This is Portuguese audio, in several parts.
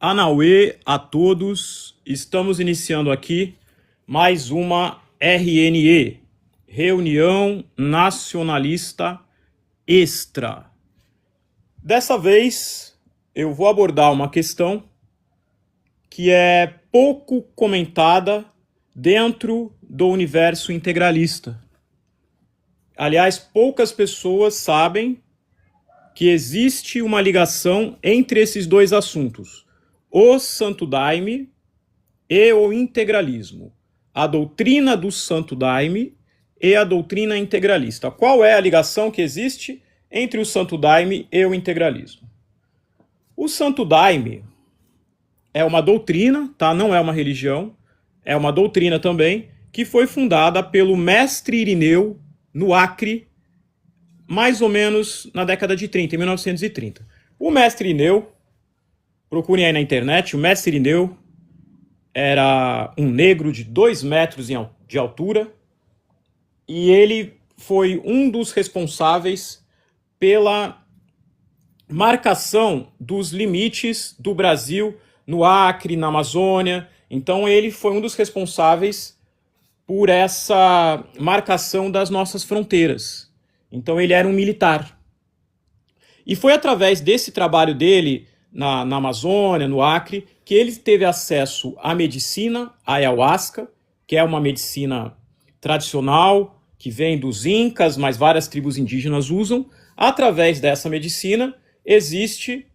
Anauê a todos, estamos iniciando aqui mais uma RNE, Reunião Nacionalista Extra. Dessa vez eu vou abordar uma questão que é pouco comentada dentro do universo integralista. Aliás, poucas pessoas sabem que existe uma ligação entre esses dois assuntos, o Santo Daime e o integralismo, a doutrina do Santo Daime e a doutrina integralista. Qual é a ligação que existe entre o Santo Daime e o integralismo? O Santo Daime é uma doutrina, tá? Não é uma religião, é uma doutrina também, que foi fundada pelo mestre Irineu no Acre, mais ou menos na década de 30, em 1930. O mestre Irineu, procurem aí na internet, o mestre Irineu era um negro de 2 metros de altura e ele foi um dos responsáveis pela marcação dos limites do Brasil no Acre, na Amazônia. Então ele foi um dos responsáveis por essa marcação das nossas fronteiras. Então ele era um militar. E foi através desse trabalho dele na Amazônia, no Acre, que ele teve acesso à medicina, à ayahuasca, que é uma medicina tradicional, que vem dos incas, mas várias tribos indígenas usam. Através dessa medicina existe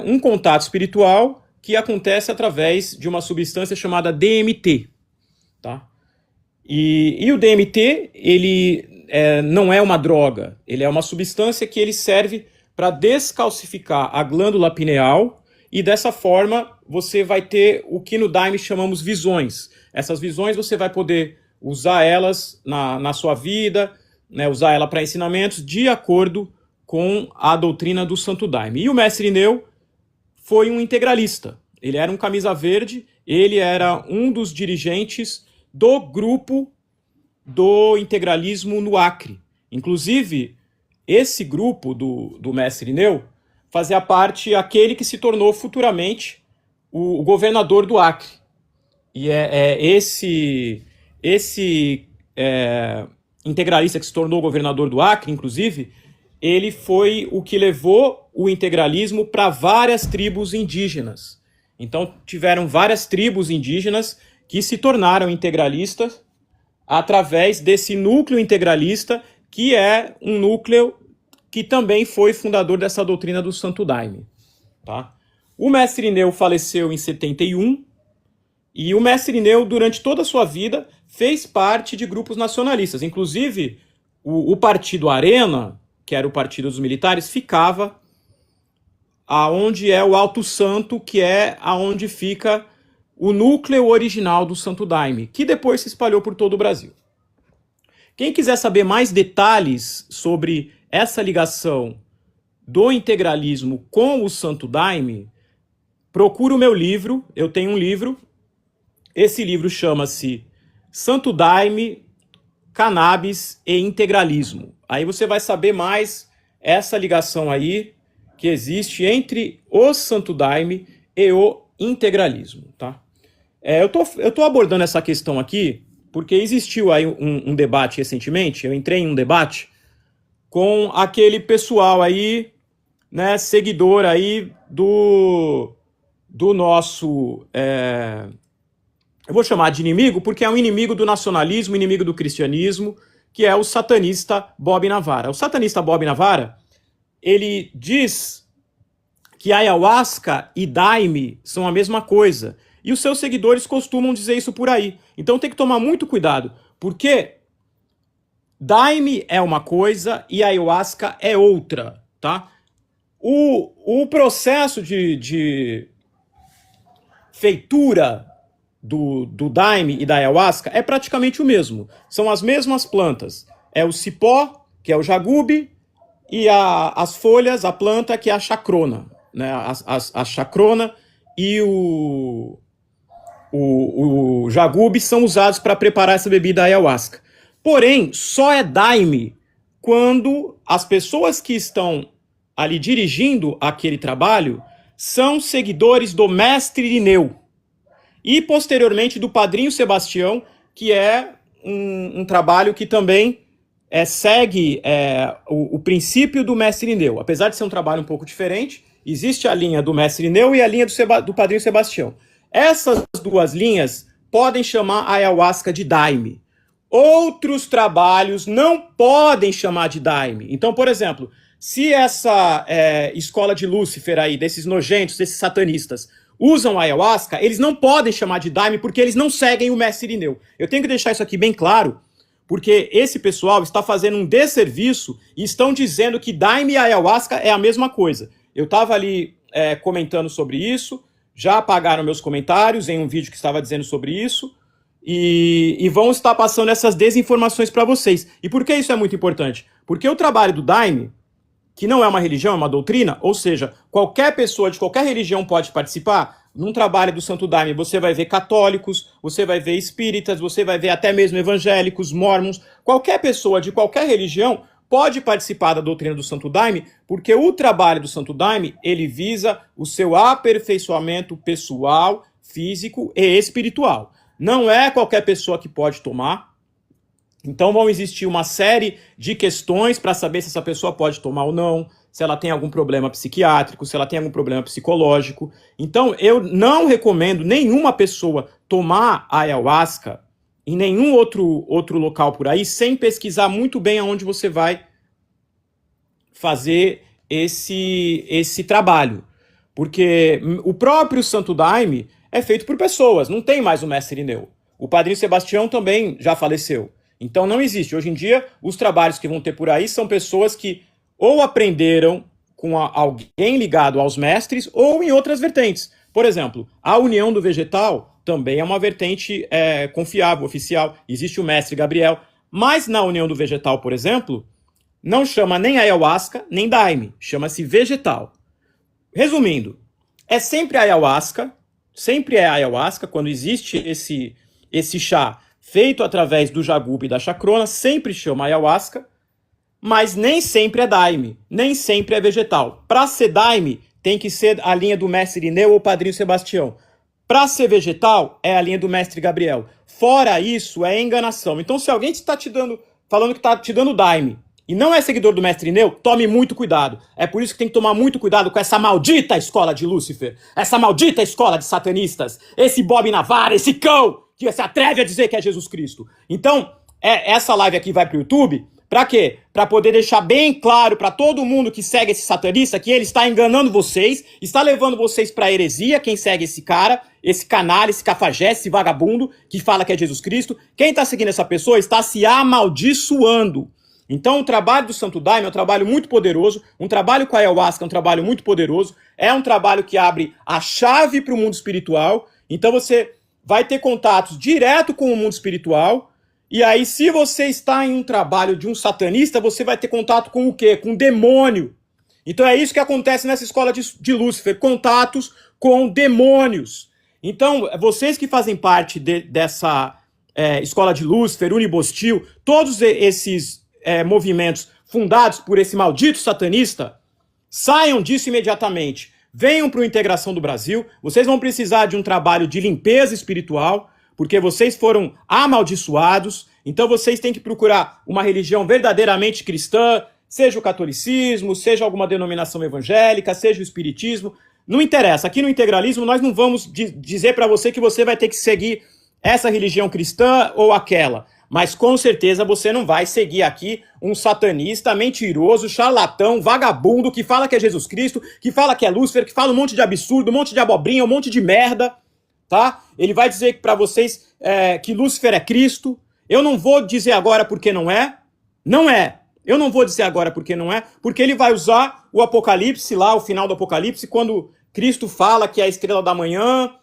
um contato espiritual que acontece através de uma substância chamada DMT. Tá? E o DMT, ele não é uma droga, ele é uma substância que ele serve para descalcificar a glândula pineal e dessa forma você vai ter o que no Daime chamamos visões. Essas visões você vai poder usar elas na sua vida, né, usar ela para ensinamentos de acordo com a doutrina do Santo Daime. E o mestre Irineu foi um integralista, ele era um camisa verde, ele era um dos dirigentes do grupo do integralismo no Acre. Inclusive, esse grupo do mestre Irineu fazia parte aquele que se tornou futuramente o governador do Acre. E esse integralista que se tornou governador do Acre, inclusive, ele foi o que levou o integralismo para várias tribos indígenas. Então, tiveram várias tribos indígenas que se tornaram integralistas através desse núcleo integralista, que é um núcleo que também foi fundador dessa doutrina do Santo Daime. Tá? O mestre Irineu faleceu em 71, e o mestre Irineu, durante toda a sua vida, fez parte de grupos nacionalistas. Inclusive, o partido Arena, que era o partido dos militares, ficava aonde é o Alto Santo, que é aonde fica o núcleo original do Santo Daime, que depois se espalhou por todo o Brasil. Quem quiser saber mais detalhes sobre essa ligação do integralismo com o Santo Daime, procura o meu livro. Eu tenho um livro. Esse livro chama-se Santo Daime, Cannabis e Integralismo. Aí você vai saber mais essa ligação aí que existe entre o Santo Daime e o integralismo. Tá? Eu tô abordando essa questão aqui porque existiu aí um debate recentemente. Eu entrei em um debate com aquele pessoal aí, né, seguidor aí do nosso, eu vou chamar de inimigo, porque é um inimigo do nacionalismo, inimigo do cristianismo, que é o satanista Bob Navarra. O satanista Bob Navarra, ele diz que ayahuasca e daime são a mesma coisa, e os seus seguidores costumam dizer isso por aí. Então tem que tomar muito cuidado, porque daime é uma coisa e ayahuasca é outra, tá? O processo de feitura do daime e da ayahuasca é praticamente o mesmo. São as mesmas plantas. É o cipó, que é o jagube, e as folhas, a planta, que é a chacrona. Né? A chacrona e o jagube são usados para preparar essa bebida ayahuasca. Porém, só é daime quando as pessoas que estão ali dirigindo aquele trabalho são seguidores do mestre Irineu e, posteriormente, do padrinho Sebastião, que é um trabalho que também segue o princípio do mestre Irineu. Apesar de ser um trabalho um pouco diferente, existe a linha do mestre Irineu e a linha do padrinho Sebastião. Essas duas linhas podem chamar a ayahuasca de daime. Outros trabalhos não podem chamar de daime. Então, por exemplo, se essa escola de Lúcifer aí, desses nojentos, desses satanistas, usam a ayahuasca, eles não podem chamar de daime porque eles não seguem o mestre Irineu. Eu tenho que deixar isso aqui bem claro, porque esse pessoal está fazendo um desserviço e estão dizendo que daime e ayahuasca é a mesma coisa. Eu estava ali comentando sobre isso, já apagaram meus comentários em um vídeo que estava dizendo sobre isso, e vão estar passando essas desinformações para vocês. E por que isso é muito importante? Porque o trabalho do daime, que não é uma religião, é uma doutrina, ou seja, qualquer pessoa de qualquer religião pode participar. Num trabalho do Santo Daime, você vai ver católicos, você vai ver espíritas, você vai ver até mesmo evangélicos, mórmons. Qualquer pessoa de qualquer religião pode participar da doutrina do Santo Daime, porque o trabalho do Santo Daime, ele visa o seu aperfeiçoamento pessoal, físico e espiritual. Não é qualquer pessoa que pode tomar. Então vão existir uma série de questões para saber se essa pessoa pode tomar ou não, se ela tem algum problema psiquiátrico, se ela tem algum problema psicológico. Então eu não recomendo nenhuma pessoa tomar a ayahuasca em nenhum outro local por aí, sem pesquisar muito bem aonde você vai fazer esse trabalho. Porque o próprio Santo Daime é feito por pessoas, não tem mais o mestre Irineu. O padrinho Sebastião também já faleceu. Então não existe. Hoje em dia, os trabalhos que vão ter por aí são pessoas que ou aprenderam com alguém ligado aos mestres ou em outras vertentes. Por exemplo, a união do vegetal também é uma vertente confiável, oficial. Existe o mestre Gabriel. Mas na união do vegetal, por exemplo, não chama nem ayahuasca, nem daime. Chama-se vegetal. Resumindo, é sempre ayahuasca quando existe esse chá feito através do jagube e da chacrona, sempre chama ayahuasca, mas nem sempre é daime, nem sempre é vegetal. Para ser daime, tem que ser a linha do mestre Irineu ou padrinho Sebastião. Para ser vegetal, é a linha do mestre Gabriel. Fora isso, é enganação. Então, se alguém está falando que está te dando daime e não é seguidor do mestre Irineu, tome muito cuidado. É por isso que tem que tomar muito cuidado com essa maldita escola de Lúcifer, essa maldita escola de satanistas, esse Bob Navarro, esse cão que se atreve a dizer que é Jesus Cristo. Então, essa live aqui vai para o YouTube, para quê? Para poder deixar bem claro para todo mundo que segue esse satanista que ele está enganando vocês, está levando vocês para heresia, quem segue esse cara, esse canalha, esse cafajeste, esse vagabundo que fala que é Jesus Cristo. Quem está seguindo essa pessoa está se amaldiçoando. Então o trabalho do Santo Daime é um trabalho muito poderoso, um trabalho com a ayahuasca é um trabalho muito poderoso, é um trabalho que abre a chave para o mundo espiritual. Então você vai ter contatos direto com o mundo espiritual, e aí se você está em um trabalho de um satanista, você vai ter contato com o quê? Com o demônio. Então é isso que acontece nessa escola de Lúcifer, contatos com demônios. Então vocês que fazem parte dessa escola de Lúcifer, Unibostil, todos esses movimentos fundados por esse maldito satanista, saiam disso imediatamente. Venham para o Integração do Brasil, vocês vão precisar de um trabalho de limpeza espiritual, porque vocês foram amaldiçoados, então vocês têm que procurar uma religião verdadeiramente cristã, seja o catolicismo, seja alguma denominação evangélica, seja o espiritismo, não interessa. Aqui no integralismo nós não vamos dizer para você que você vai ter que seguir essa religião cristã ou aquela, mas com certeza você não vai seguir aqui um satanista, mentiroso, charlatão, vagabundo, que fala que é Jesus Cristo, que fala que é Lúcifer, que fala um monte de absurdo, um monte de abobrinha, um monte de merda, tá? Ele vai dizer para vocês que Lúcifer é Cristo. Eu não vou dizer agora porque não é. Não é. Eu não vou dizer agora porque não é, porque ele vai usar o Apocalipse lá, o final do Apocalipse, quando Cristo fala que é a estrela da manhã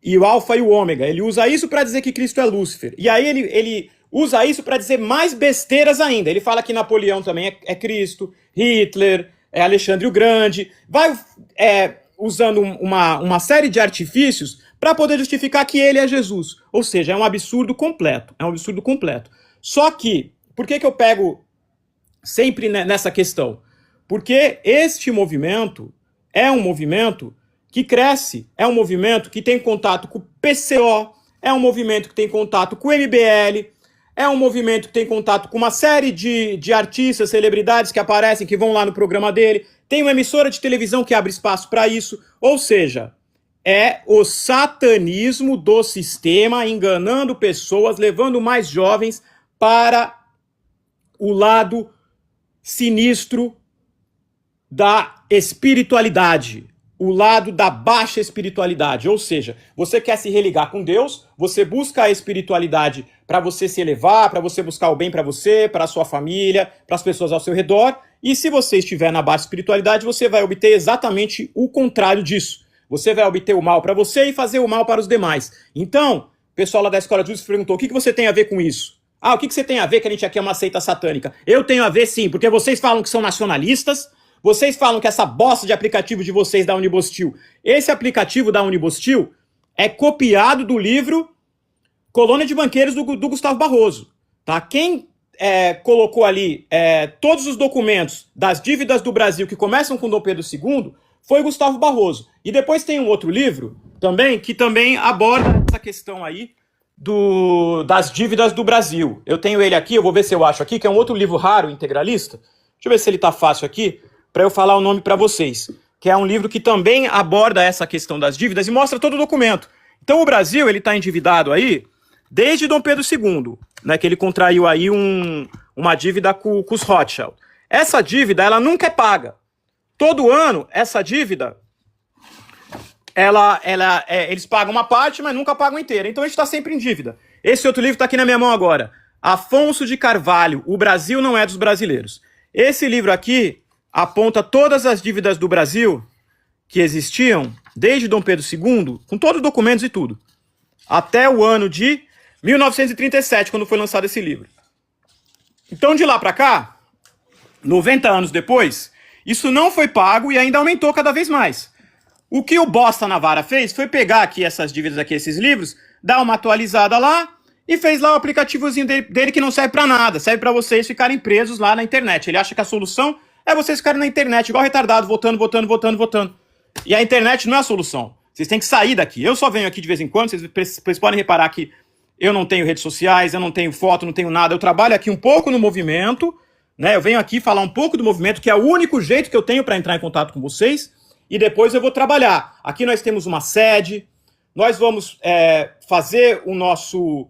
e o alfa e o ômega. Ele usa isso para dizer que Cristo é Lúcifer. E aí ele usa isso para dizer mais besteiras ainda. Ele fala que Napoleão também é Cristo, Hitler, Alexandre o Grande. Vai usando uma série de artifícios para poder justificar que ele é Jesus. Ou seja, é um absurdo completo. É um absurdo completo. Só que, por que eu pego sempre nessa questão? Porque este movimento é um movimento que cresce, é um movimento que tem contato com o PCO, é um movimento que tem contato com o MBL, é um movimento que tem contato com uma série de artistas, celebridades que aparecem, que vão lá no programa dele, tem uma emissora de televisão que abre espaço para isso, ou seja, é o satanismo do sistema enganando pessoas, levando mais jovens para o lado sinistro da espiritualidade, o lado da baixa espiritualidade, ou seja, você quer se religar com Deus, você busca a espiritualidade para você se elevar, para você buscar o bem para você, para a sua família, para as pessoas ao seu redor, e se você estiver na baixa espiritualidade, você vai obter exatamente o contrário disso. Você vai obter o mal para você e fazer o mal para os demais. Então, o pessoal lá da Escola de Luz perguntou, o que você tem a ver com isso? Ah, o que você tem a ver que a gente aqui é uma seita satânica? Eu tenho a ver sim, porque vocês falam que são nacionalistas, vocês falam que essa bosta de aplicativo de vocês da Unibostil, esse aplicativo da Unibostil é copiado do livro Colônia de Banqueiros do Gustavo Barroso. Tá? Quem colocou ali todos os documentos das dívidas do Brasil que começam com Dom Pedro II foi Gustavo Barroso. E depois tem um outro livro também que também aborda essa questão aí das dívidas do Brasil. Eu tenho ele aqui, eu vou ver se eu acho aqui, que é um outro livro raro, integralista. Deixa eu ver se ele tá fácil aqui, para eu falar o nome para vocês. Que é um livro que também aborda essa questão das dívidas e mostra todo o documento. Então o Brasil, ele tá endividado aí desde Dom Pedro II, né, que ele contraiu aí uma dívida com os Rothschild. Essa dívida, ela nunca é paga. Todo ano, essa dívida, eles pagam uma parte, mas nunca pagam inteira. Então a gente está sempre em dívida. Esse outro livro está aqui na minha mão agora. Afonso de Carvalho, O Brasil Não É dos Brasileiros. Esse livro aqui aponta todas as dívidas do Brasil que existiam desde Dom Pedro II, com todos os documentos e tudo, até o ano de 1937, quando foi lançado esse livro. Então, de lá para cá, 90 anos depois, isso não foi pago e ainda aumentou cada vez mais. O que o Bosta Navarra fez foi pegar aqui essas dívidas, aqui, esses livros, dar uma atualizada lá e fez lá o aplicativozinho dele que não serve para nada, serve para vocês ficarem presos lá na internet. Ele acha que a solução é vocês ficarem na internet, igual retardado, votando. E a internet não é a solução. Vocês têm que sair daqui. Eu só venho aqui de vez em quando, vocês podem reparar que eu não tenho redes sociais, eu não tenho foto, não tenho nada. Eu trabalho aqui um pouco no movimento, né? Eu venho aqui falar um pouco do movimento, que é o único jeito que eu tenho para entrar em contato com vocês, e depois eu vou trabalhar. Aqui nós temos uma sede, nós vamos fazer o nosso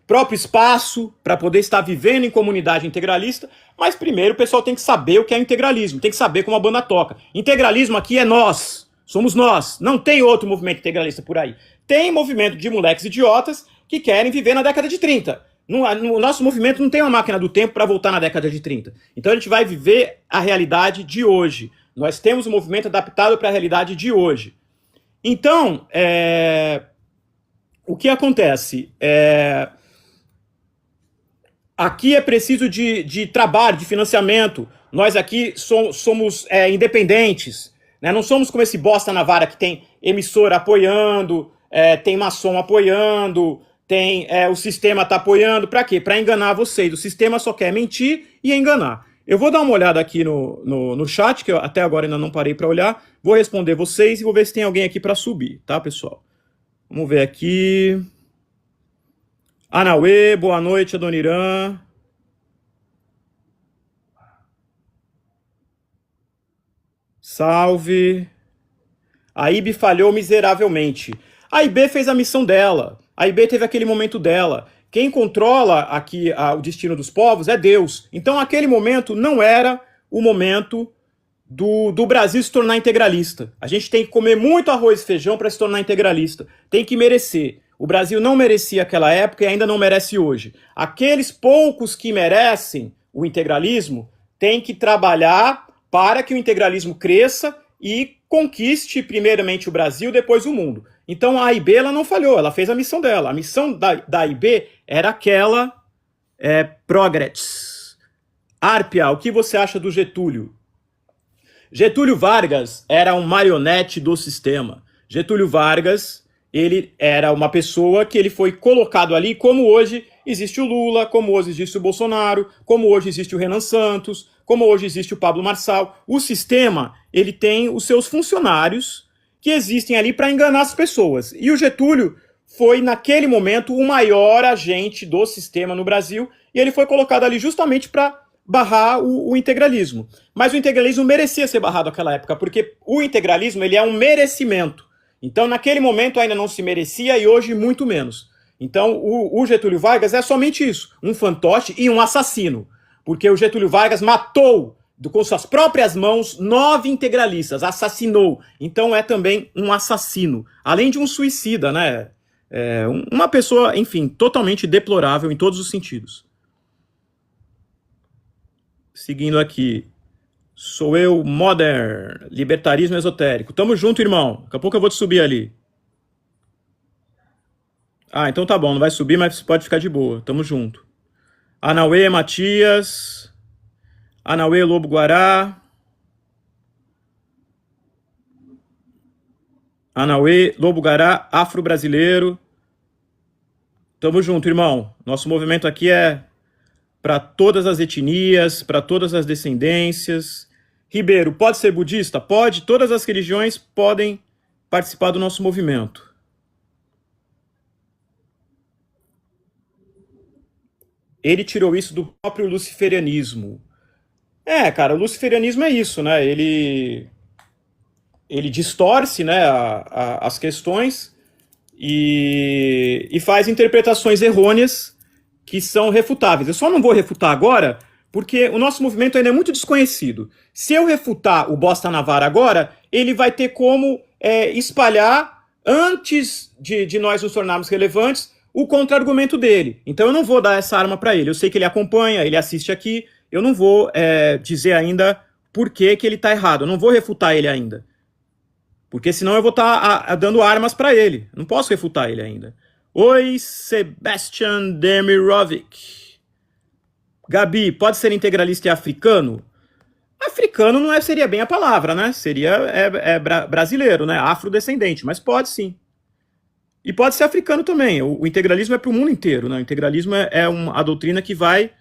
próprio espaço para poder estar vivendo em comunidade integralista, mas primeiro o pessoal tem que saber o que é integralismo, tem que saber como a banda toca. Integralismo aqui é nós, somos nós, não tem outro movimento integralista por aí. Tem movimento de moleques idiotas que querem viver na década de 30. No nosso movimento não tem uma máquina do tempo para voltar na década de 30. Então a gente vai viver a realidade de hoje. Nós temos um movimento adaptado para a realidade de hoje. Então, o que acontece? Aqui é preciso de trabalho, de financiamento. Nós aqui somos independentes, né? Não somos como esse Bosta Navarra que tem emissora apoiando, tem maçom apoiando, tem o sistema tá apoiando. Para quê? Para enganar vocês. O sistema só quer mentir e enganar. Eu vou dar uma olhada aqui no chat, que eu até agora ainda não parei para olhar. Vou responder vocês e vou ver se tem alguém aqui para subir, tá, pessoal? Vamos ver aqui. Anauê, boa noite, Adoniran. Salve. A IB falhou miseravelmente. A IB fez a missão dela. A IB teve aquele momento dela. Quem controla aqui o destino dos povos é Deus. Então aquele momento não era o momento do Brasil se tornar integralista. A gente tem que comer muito arroz e feijão para se tornar integralista. Tem que merecer. O Brasil não merecia aquela época e ainda não merece hoje. Aqueles poucos que merecem o integralismo têm que trabalhar para que o integralismo cresça e conquiste primeiramente o Brasil, depois o mundo. Então a AIB ela não falhou, ela fez a missão dela. A missão da AIB era aquela Progress. Arpia, o que você acha do Getúlio? Getúlio Vargas era um marionete do sistema. Getúlio Vargas, ele era uma pessoa que ele foi colocado ali, como hoje existe o Lula, como hoje existe o Bolsonaro, como hoje existe o Renan Santos, como hoje existe o Pablo Marçal. O sistema, ele tem os seus funcionários que existem ali para enganar as pessoas. E o Getúlio foi, naquele momento, o maior agente do sistema no Brasil, e ele foi colocado ali justamente para barrar o integralismo. Mas o integralismo merecia ser barrado naquela época, porque o integralismo ele é um merecimento. Então, naquele momento ainda não se merecia e hoje muito menos. Então, o Getúlio Vargas é somente isso, um fantoche e um assassino. Porque o Getúlio Vargas matou, com suas próprias mãos, 9 integralistas, assassinou. Então, é também um assassino. Além de um suicida, né? Uma pessoa, enfim, totalmente deplorável em todos os sentidos. Seguindo aqui. Sou eu, Modern, libertarismo esotérico. Tamo junto, irmão. Daqui a pouco eu vou te subir ali. Ah, então tá bom. Não vai subir, mas pode ficar de boa. Tamo junto. Anauê, Matias. Anauê, Lobo Guará. Anauê, Lobo Guará, afro-brasileiro. Tamo junto, irmão. Nosso movimento aqui é para todas as etnias, para todas as descendências. Ribeiro, pode ser budista? Pode. Todas as religiões podem participar do nosso movimento. Ele tirou isso do próprio luciferianismo. Cara, o luciferianismo é isso, né? Ele distorce, né, as questões e faz interpretações errôneas que são refutáveis. Eu só não vou refutar agora, porque o nosso movimento ainda é muito desconhecido. Se eu refutar o Bosta Navarra agora, ele vai ter como espalhar, antes de nós nos tornarmos relevantes, o contra-argumento dele. Então eu não vou dar essa arma para ele. Eu sei que ele acompanha, ele assiste aqui, eu não vou dizer ainda por que ele está errado. Eu não vou refutar ele ainda. Porque senão eu vou estar dando armas para ele. Eu não posso refutar ele ainda. Oi, Sebastian Demirovic. Gabi, pode ser integralista e africano? Africano não seria bem a palavra, né? Seria brasileiro, né? Afrodescendente, mas pode sim. E pode ser africano também. O integralismo é para o mundo inteiro, né? O integralismo é a doutrina que vai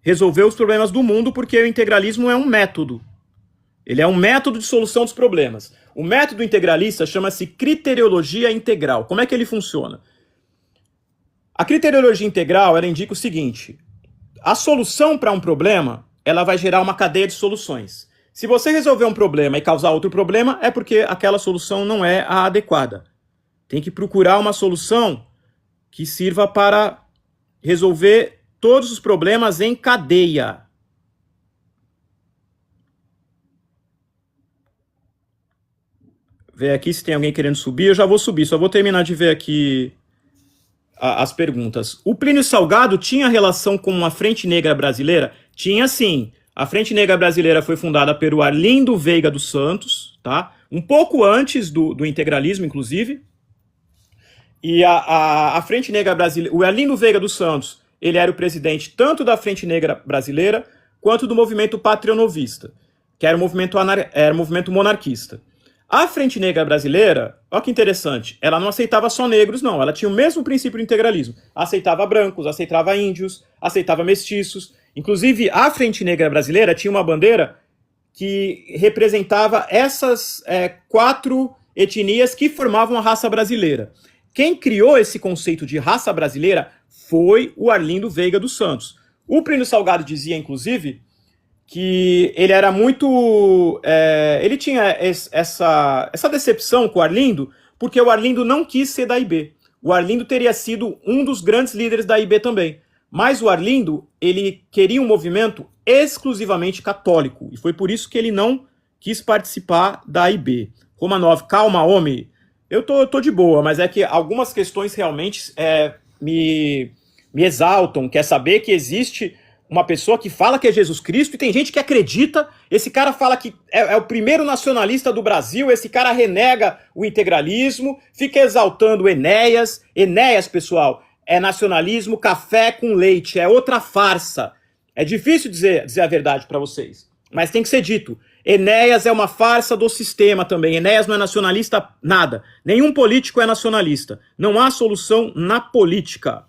resolver os problemas do mundo, porque o integralismo é um método. Ele é um método de solução dos problemas. O método integralista chama-se criteriologia integral. Como é que ele funciona? A criteriologia integral, ela indica o seguinte: a solução para um problema, ela vai gerar uma cadeia de soluções. Se você resolver um problema e causar outro problema, é porque aquela solução não é a adequada. Tem que procurar uma solução que sirva para resolver todos os problemas em cadeia. Ver aqui se tem alguém querendo subir. Eu já vou subir, só vou terminar de ver aqui as perguntas. O Plínio Salgado tinha relação com a Frente Negra Brasileira? Tinha sim. A Frente Negra Brasileira foi fundada pelo Arlindo Veiga dos Santos, tá? Um pouco antes do integralismo, inclusive. E a Frente Negra Brasileira, o Arlindo Veiga dos Santos, ele era o presidente tanto da Frente Negra Brasileira quanto do movimento patronovista, que era um movimento monarquista. A Frente Negra Brasileira, olha que interessante, ela não aceitava só negros, não. Ela tinha o mesmo princípio do integralismo. Aceitava brancos, aceitava índios, aceitava mestiços. Inclusive, a Frente Negra Brasileira tinha uma bandeira que representava essas 4 etnias que formavam a raça brasileira. Quem criou esse conceito de raça brasileira foi o Arlindo Veiga dos Santos. O Plínio Salgado dizia, inclusive, que ele era muito... ele tinha essa decepção com o Arlindo, porque o Arlindo não quis ser da IB. O Arlindo teria sido um dos grandes líderes da IB também. Mas o Arlindo, ele queria um movimento exclusivamente católico, e foi por isso que ele não quis participar da IB. Romanov, calma, homem. Eu tô de boa, mas é que algumas questões realmente me exaltam. Quer saber que existe uma pessoa que fala que é Jesus Cristo e tem gente que acredita. Esse cara fala que é o primeiro nacionalista do Brasil, esse cara renega o integralismo, fica exaltando Enéas. Enéas, pessoal, é nacionalismo café com leite, é outra farsa. É difícil dizer a verdade para vocês, mas tem que ser dito. Enéas é uma farsa do sistema também. Enéas não é nacionalista nada. Nenhum político é nacionalista. Não há solução na política.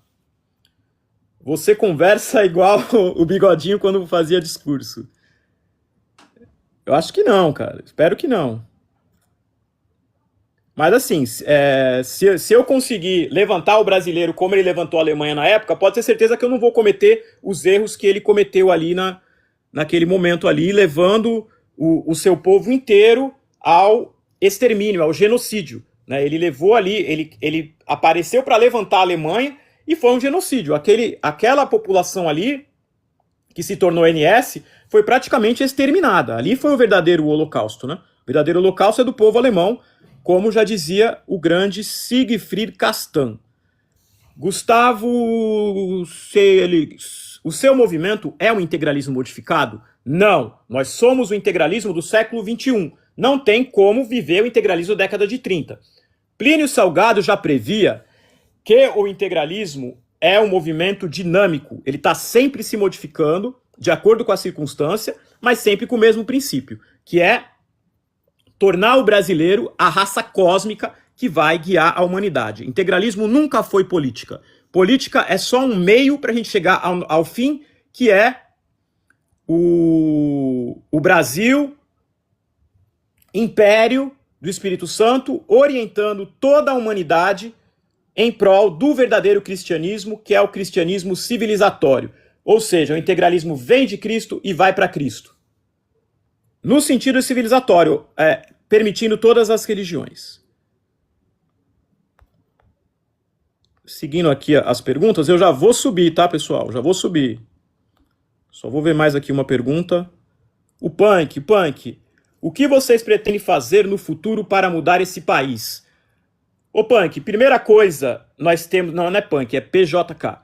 Você conversa igual o Bigodinho quando fazia discurso. Eu acho que não, cara. Espero que não. Mas assim, se eu conseguir levantar o brasileiro como ele levantou a Alemanha na época, pode ter certeza que eu não vou cometer os erros que ele cometeu ali naquele momento ali, levando o seu povo inteiro ao extermínio, ao genocídio. Né? Ele levou ali, ele apareceu para levantar a Alemanha e foi um genocídio. Aquela população ali, que se tornou NS, foi praticamente exterminada. Ali foi o verdadeiro holocausto. Né? O verdadeiro holocausto é do povo alemão, como já dizia o grande Siegfried Castan. Gustavo, o seu movimento é um integralismo modificado? Não, nós somos o integralismo do século XXI. Não tem como viver o integralismo da década de 30. Plínio Salgado já previa que o integralismo é um movimento dinâmico. Ele está sempre se modificando, de acordo com a circunstância, mas sempre com o mesmo princípio, que é tornar o brasileiro a raça cósmica que vai guiar a humanidade. Integralismo nunca foi política. Política é só um meio para a gente chegar ao fim, que é o Brasil, império do Espírito Santo, orientando toda a humanidade em prol do verdadeiro cristianismo, que é o cristianismo civilizatório. Ou seja, o integralismo vem de Cristo e vai para Cristo. No sentido civilizatório, permitindo todas as religiões. Seguindo aqui as perguntas, eu já vou subir, tá, pessoal? Já vou subir. Só vou ver mais aqui uma pergunta. O Punk, o que vocês pretendem fazer no futuro para mudar esse país? Ô Punk, primeira coisa, nós temos... Não é Punk, é PJK.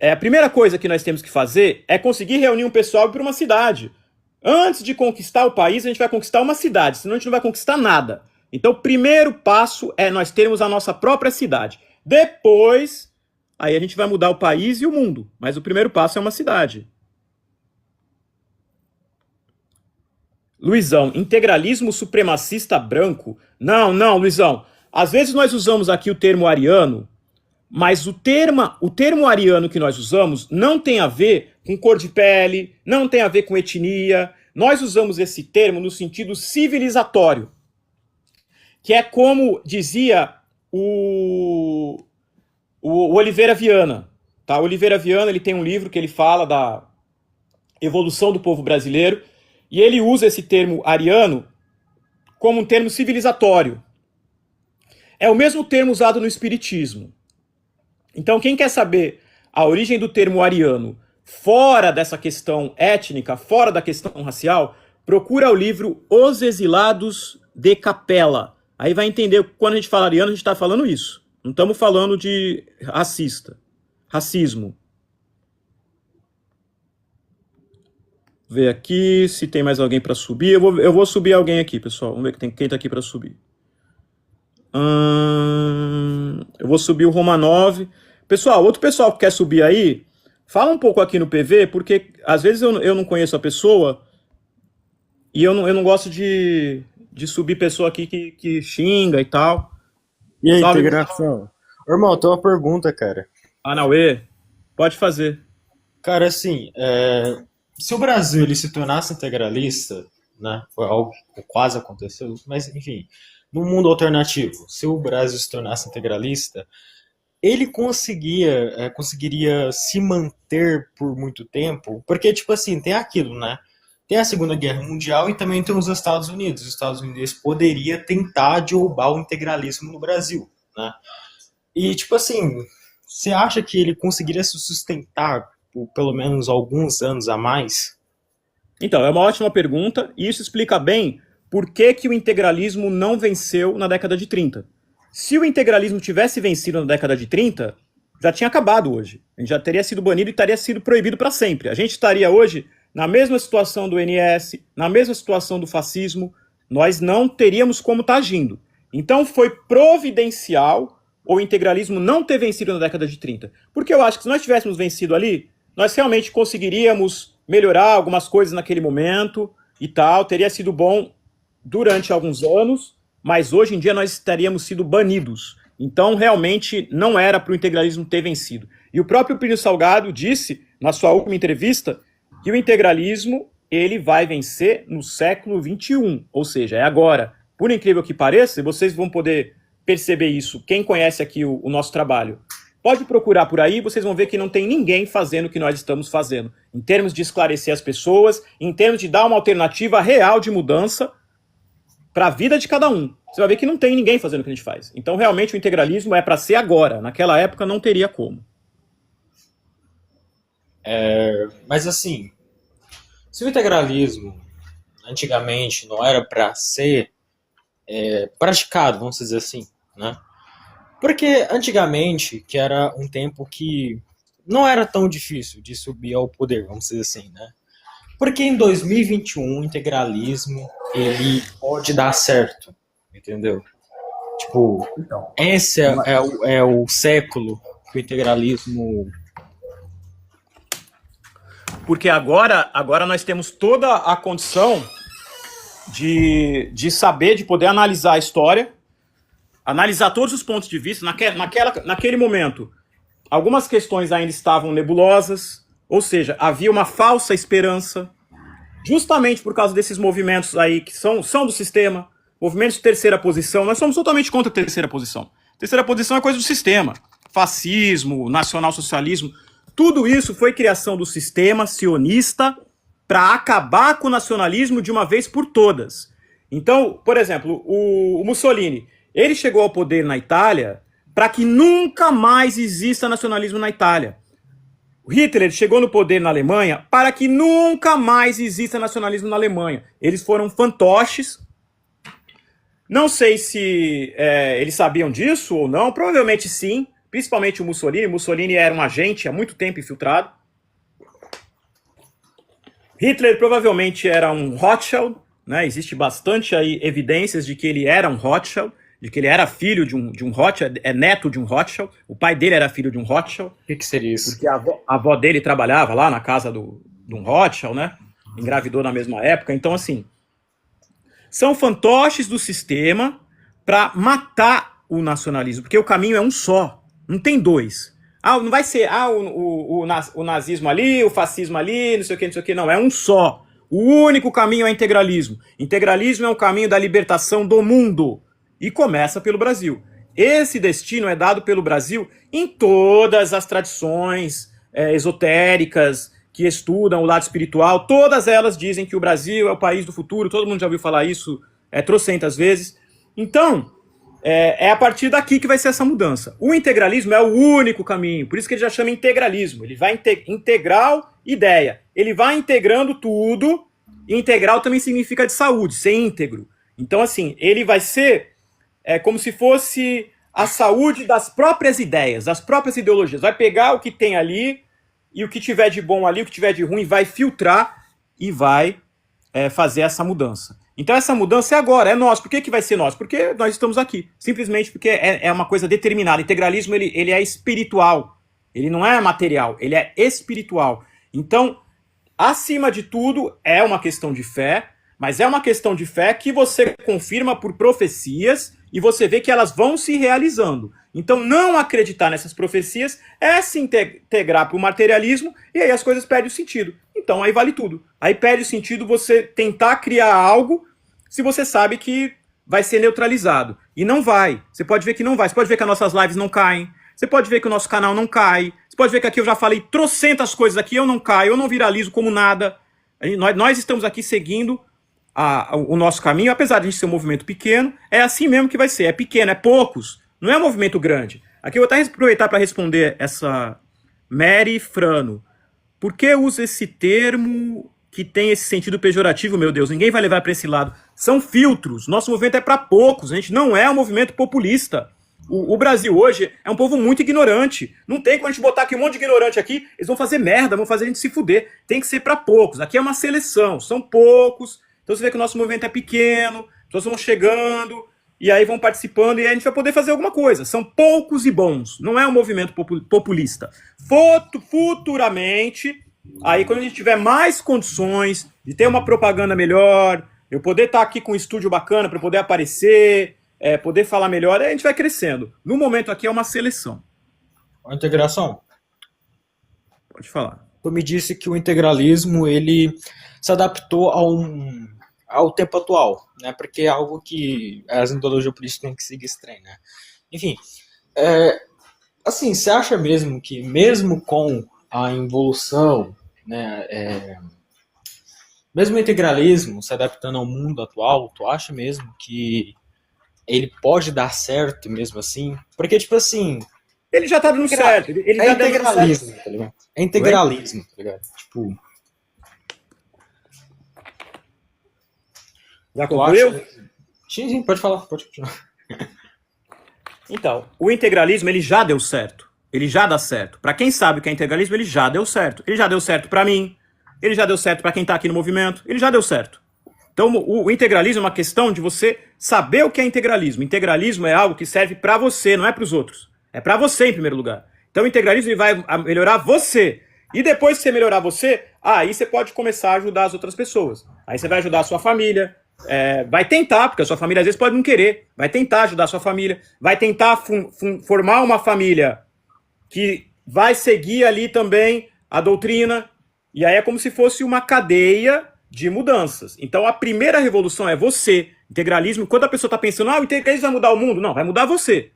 A primeira coisa que nós temos que fazer é conseguir reunir um pessoal para uma cidade. Antes de conquistar o país, a gente vai conquistar uma cidade, senão a gente não vai conquistar nada. Então, o primeiro passo é nós termos a nossa própria cidade. Depois, aí a gente vai mudar o país e o mundo. Mas o primeiro passo é uma cidade. Luizão, integralismo supremacista branco? Não, Luizão. Às vezes nós usamos aqui o termo ariano, mas o termo ariano que nós usamos não tem a ver com cor de pele, não tem a ver com etnia. Nós usamos esse termo no sentido civilizatório, que é como dizia o Oliveira Viana. Tá? O Oliveira Viana ele tem um livro que ele fala da evolução do povo brasileiro, e ele usa esse termo ariano como um termo civilizatório. É o mesmo termo usado no espiritismo. Então, quem quer saber a origem do termo ariano fora dessa questão étnica, fora da questão racial, procura o livro Os Exilados de Capela. Aí vai entender que quando a gente fala ariano, a gente está falando isso. Não estamos falando de racismo. Ver aqui se tem mais alguém para subir. Eu vou subir alguém aqui, pessoal. Vamos ver quem está aqui para subir. Eu vou subir o Romanov. Pessoal, outro pessoal que quer subir aí, fala um pouco aqui no PV, porque às vezes eu não conheço a pessoa e eu não gosto de subir pessoa aqui que xinga e tal. E aí, Salve, integração? Ô, irmão, tem uma pergunta, cara. Anauê, pode fazer. Cara, assim, se o Brasil ele se tornasse integralista, né, foi algo que quase aconteceu, mas enfim, num mundo alternativo, se o Brasil se tornasse integralista, ele conseguiria se manter por muito tempo, porque, tipo assim, tem aquilo, né? Tem a Segunda Guerra Mundial e também tem os Estados Unidos. Os Estados Unidos poderia tentar derrubar o integralismo no Brasil, né? E, tipo assim, você acha que ele conseguiria se sustentar por pelo menos alguns anos a mais? Então, é uma ótima pergunta, e isso explica bem por que o integralismo não venceu na década de 30. Se o integralismo tivesse vencido na década de 30, já tinha acabado hoje. A gente já teria sido banido e teria sido proibido para sempre. A gente estaria hoje na mesma situação do NS, na mesma situação do fascismo. Nós não teríamos como estar agindo. Então foi providencial o integralismo não ter vencido na década de 30. Porque eu acho que se nós tivéssemos vencido ali, nós realmente conseguiríamos melhorar algumas coisas naquele momento e tal. Teria sido bom durante alguns anos, mas hoje em dia nós estaríamos sido banidos. Então, realmente, não era para o integralismo ter vencido. E o próprio Plínio Salgado disse, na sua última entrevista, que o integralismo ele vai vencer no século XXI, ou seja, é agora. Por incrível que pareça, vocês vão poder perceber isso, quem conhece aqui o nosso trabalho. Pode procurar por aí, vocês vão ver que não tem ninguém fazendo o que nós estamos fazendo, em termos de esclarecer as pessoas, em termos de dar uma alternativa real de mudança para a vida de cada um. Você vai ver que não tem ninguém fazendo o que a gente faz. Então, realmente, o integralismo é para ser agora. Naquela época, não teria como. Mas assim, se o integralismo antigamente não era para ser praticado, vamos dizer assim, né? Porque antigamente, que era um tempo que não era tão difícil de subir ao poder, vamos dizer assim, né? Porque em 2021 o integralismo ele pode dar certo, entendeu? Tipo, Então, esse é o século que o integralismo. porque agora nós temos toda a condição de saber, de poder analisar a história, analisar todos os pontos de vista. Naquele momento, algumas questões ainda estavam nebulosas, ou seja, havia uma falsa esperança, justamente por causa desses movimentos aí que são do sistema, movimentos de terceira posição. Nós somos totalmente contra a terceira posição. Terceira posição é coisa do sistema. Fascismo, nacionalsocialismo, tudo isso foi criação do sistema sionista para acabar com o nacionalismo de uma vez por todas. Então, por exemplo, o Mussolini, ele chegou ao poder na Itália para que nunca mais exista nacionalismo na Itália. O Hitler chegou no poder na Alemanha para que nunca mais exista nacionalismo na Alemanha. Eles foram fantoches. Não sei se eles sabiam disso ou não, provavelmente sim, principalmente o Mussolini. Mussolini era um agente há muito tempo infiltrado. Hitler provavelmente era um Rothschild, né? Existe bastante aí evidências de que ele era um Rothschild, de que ele era filho de um Rothschild, é neto de um Rothschild. O pai dele era filho de um Rothschild. O que seria isso? Porque a avó dele trabalhava lá na casa de um Rothschild, né? Engravidou na mesma época. Então, assim, são fantoches do sistema para matar o nacionalismo, porque o caminho é um só, não tem dois. Não vai ser o nazismo ali, o fascismo ali, não sei o que, não sei o que. Não, é um só. O único caminho é integralismo. Integralismo é um caminho da libertação do mundo. E começa pelo Brasil. Esse destino é dado pelo Brasil em todas as tradições esotéricas que estudam o lado espiritual. Todas elas dizem que o Brasil é o país do futuro. Todo mundo já ouviu falar isso trocentas vezes. Então, é a partir daqui que vai ser essa mudança. O integralismo é o único caminho. Por isso que ele já chama integralismo. Ele vai integral ideia. Ele vai integrando tudo. E integral também significa de saúde, ser íntegro. Então, assim, ele vai ser como se fosse a saúde das próprias ideias, das próprias ideologias. Vai pegar o que tem ali e o que tiver de bom ali, o que tiver de ruim, vai filtrar e vai fazer essa mudança. Então essa mudança é agora, é nós. Por que vai ser nós? Porque nós estamos aqui. Simplesmente porque é uma coisa determinada. O integralismo ele é espiritual. Ele não é material, ele é espiritual. Então, acima de tudo, é uma questão de fé, mas é uma questão de fé que você confirma por profecias e você vê que elas vão se realizando. Então, não acreditar nessas profecias é se integrar para o materialismo e aí as coisas perdem o sentido. Então, aí vale tudo. Aí perde o sentido você tentar criar algo se você sabe que vai ser neutralizado. E não vai. Você pode ver que não vai. Você pode ver que as nossas lives não caem. Você pode ver que o nosso canal não cai. Você pode ver que aqui eu já falei trocentas coisas aqui, eu não caio, eu não viralizo como nada. Nós estamos aqui seguindo o nosso caminho, apesar de a gente ser um movimento pequeno, é assim mesmo que vai ser. É pequeno, é poucos. Não é um movimento grande. Aqui eu vou até aproveitar para responder essa Mary Frano. Por que usa esse termo que tem esse sentido pejorativo, meu Deus? Ninguém vai levar para esse lado. São filtros. Nosso movimento é para poucos. A gente não é um movimento populista. O Brasil hoje é um povo muito ignorante. Não tem como a gente botar aqui um monte de ignorante aqui, eles vão fazer merda, vão fazer a gente se fuder. Tem que ser para poucos. Aqui é uma seleção, são poucos. Então você vê que o nosso movimento é pequeno, as pessoas vão chegando, e aí vão participando, e aí a gente vai poder fazer alguma coisa. São poucos e bons. Não é um movimento populista. Futuramente, aí quando a gente tiver mais condições de ter uma propaganda melhor, eu poder estar aqui com um estúdio bacana para poder aparecer, poder falar melhor, aí a gente vai crescendo. No momento aqui é uma seleção. A integração. Pode falar. Tu me disse que o integralismo, ele se adaptou ao tempo atual, né? Porque é algo que as ideologias políticas têm que seguir esse trem, né? Enfim, assim, você acha mesmo que, mesmo com a involução, né, mesmo o integralismo se adaptando ao mundo atual, tu acha mesmo que ele pode dar certo mesmo assim? Porque, tipo assim, Ele já tá dando certo. Ele é tá dando certo. integralismo, tá ligado? É integralismo, tá ligado? Tipo, Já tu concluiu? acha... Sim, pode falar, pode continuar. Então, o integralismo ele já deu certo. Ele já dá certo. Para quem sabe o que é integralismo, ele já deu certo. Ele já deu certo para mim. Ele já deu certo para quem tá aqui no movimento. Ele já deu certo. Então, o integralismo é uma questão de você saber o que é integralismo. Integralismo é algo que serve para você, não é para os outros. É para você em primeiro lugar. Então, o integralismo ele vai melhorar você. E depois que você melhorar você, aí você pode começar a ajudar as outras pessoas. Aí você vai ajudar a sua família. Vai tentar, porque a sua família às vezes pode não querer. Vai tentar ajudar a sua família. Vai tentar formar uma família que vai seguir ali também a doutrina. E aí é como se fosse uma cadeia de mudanças. Então a primeira revolução é você. Integralismo, quando a pessoa está pensando, o integralismo vai mudar o mundo. Não, vai mudar você.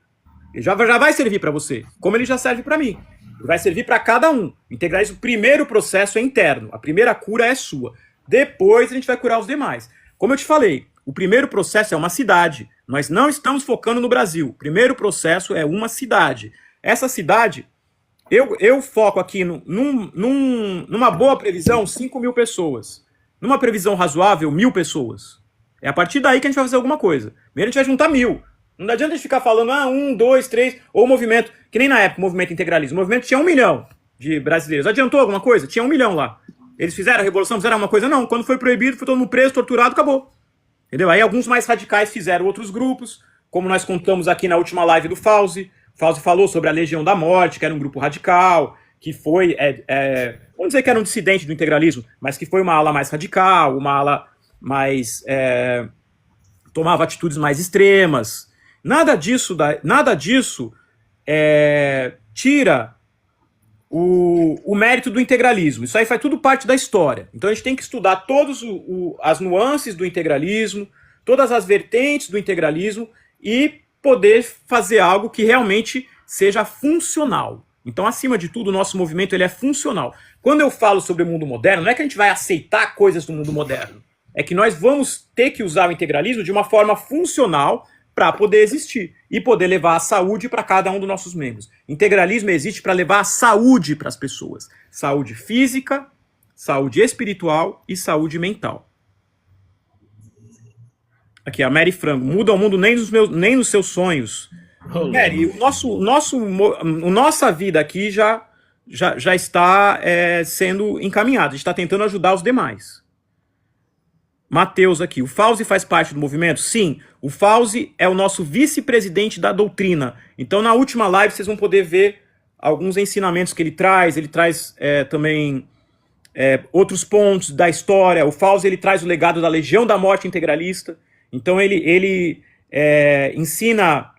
Ele já vai servir para você, como ele já serve para mim. Ele vai servir para cada um. O integralismo, o primeiro processo é interno. A primeira cura é sua. Depois a gente vai curar os demais. Como eu te falei, o primeiro processo é uma cidade. Nós não estamos focando no Brasil. O primeiro processo é uma cidade. Essa cidade, eu foco aqui numa boa previsão, 5.000 pessoas. Numa previsão razoável, 1.000 pessoas. É a partir daí que a gente vai fazer alguma coisa. Primeiro a gente vai juntar 1.000. Não adianta a gente ficar falando, 1, 2, 3, ou o movimento, que nem na época, o movimento integralismo. O movimento tinha 1 milhão de brasileiros. Adiantou alguma coisa? Tinha 1 milhão lá. Eles fizeram a revolução, fizeram alguma coisa? Não. Quando foi proibido, foi todo mundo preso, torturado, acabou. Entendeu? Aí alguns mais radicais fizeram outros grupos, como nós contamos aqui na última live do Fauzi. Fauzi falou sobre a Legião da Morte, que era um grupo radical, que foi, vamos dizer que era um dissidente do integralismo, mas que foi uma ala mais radical, uma ala mais... tomava atitudes mais extremas. Nada disso tira o mérito do integralismo. Isso aí faz tudo parte da história. Então a gente tem que estudar todas as nuances do integralismo, todas as vertentes do integralismo e poder fazer algo que realmente seja funcional. Então, acima de tudo, o nosso movimento ele é funcional. Quando eu falo sobre o mundo moderno, não é que a gente vai aceitar coisas do mundo moderno. É que nós vamos ter que usar o integralismo de uma forma funcional para poder existir e poder levar a saúde para cada um dos nossos membros. Integralismo existe para levar a saúde para as pessoas. Saúde física, saúde espiritual e saúde mental. Aqui, a Mary Frango. Muda o mundo nem nos seus sonhos. Mary, nossa vida aqui já está sendo encaminhada. A gente está tentando ajudar os demais. Matheus aqui. O Fauzi faz parte do movimento? Sim. O Fauzi é o nosso vice-presidente da doutrina. Então, na última live, vocês vão poder ver alguns ensinamentos que ele traz. Ele traz também outros pontos da história. O Fauzi ele traz o legado da Legião da Morte integralista. Então, ele ensina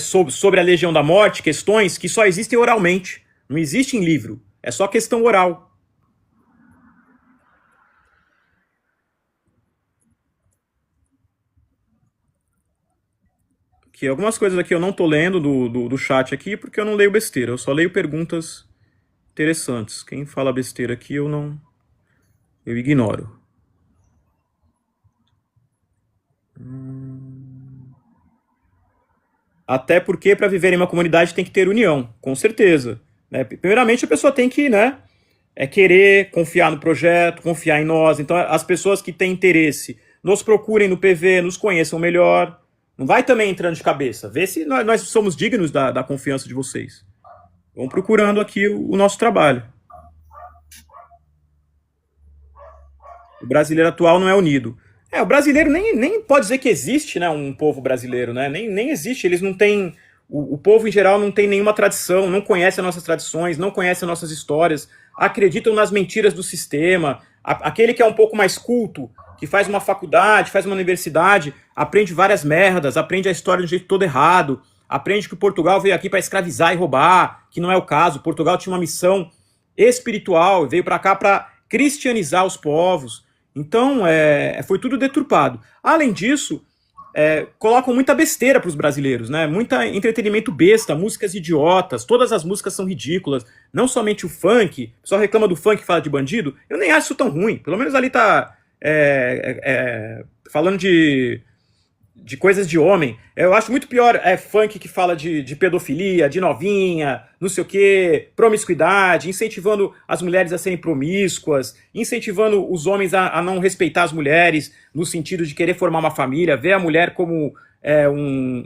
sobre a Legião da Morte questões que só existem oralmente. Não existe em livro. É só questão oral. Aqui, algumas coisas aqui eu não tô lendo do chat aqui porque eu não leio besteira. Eu só leio perguntas interessantes. Quem fala besteira aqui eu ignoro. Até porque para viver em uma comunidade tem que ter união, com certeza. Né? Primeiramente a pessoa tem que querer confiar no projeto, confiar em nós. Então as pessoas que têm interesse nos procurem no PV, nos conheçam melhor. Não vai também entrando de cabeça. Vê se nós somos dignos da confiança de vocês. Vão procurando aqui o nosso trabalho. O brasileiro atual não é unido. O brasileiro nem pode dizer que existe, né, um povo brasileiro, né? Nem existe. Eles não têm... O povo, em geral, não tem nenhuma tradição, não conhece as nossas tradições, não conhece as nossas histórias, acreditam nas mentiras do sistema. Aquele que é um pouco mais culto, que faz uma faculdade, faz uma universidade, aprende várias merdas, aprende a história de um jeito todo errado, aprende que o Portugal veio aqui para escravizar e roubar, que não é o caso. Portugal tinha uma missão espiritual, veio para cá para cristianizar os povos. Então, foi tudo deturpado. Além disso, colocam muita besteira para os brasileiros, né? Muita entretenimento besta, músicas idiotas, todas as músicas são ridículas, não somente o funk, o pessoal reclama do funk e fala de bandido, eu nem acho isso tão ruim, pelo menos ali tá falando de coisas de homem. Eu acho muito pior funk que fala de pedofilia, de novinha, não sei o quê, promiscuidade, incentivando as mulheres a serem promíscuas, incentivando os homens a não respeitar as mulheres, no sentido de querer formar uma família, ver a mulher como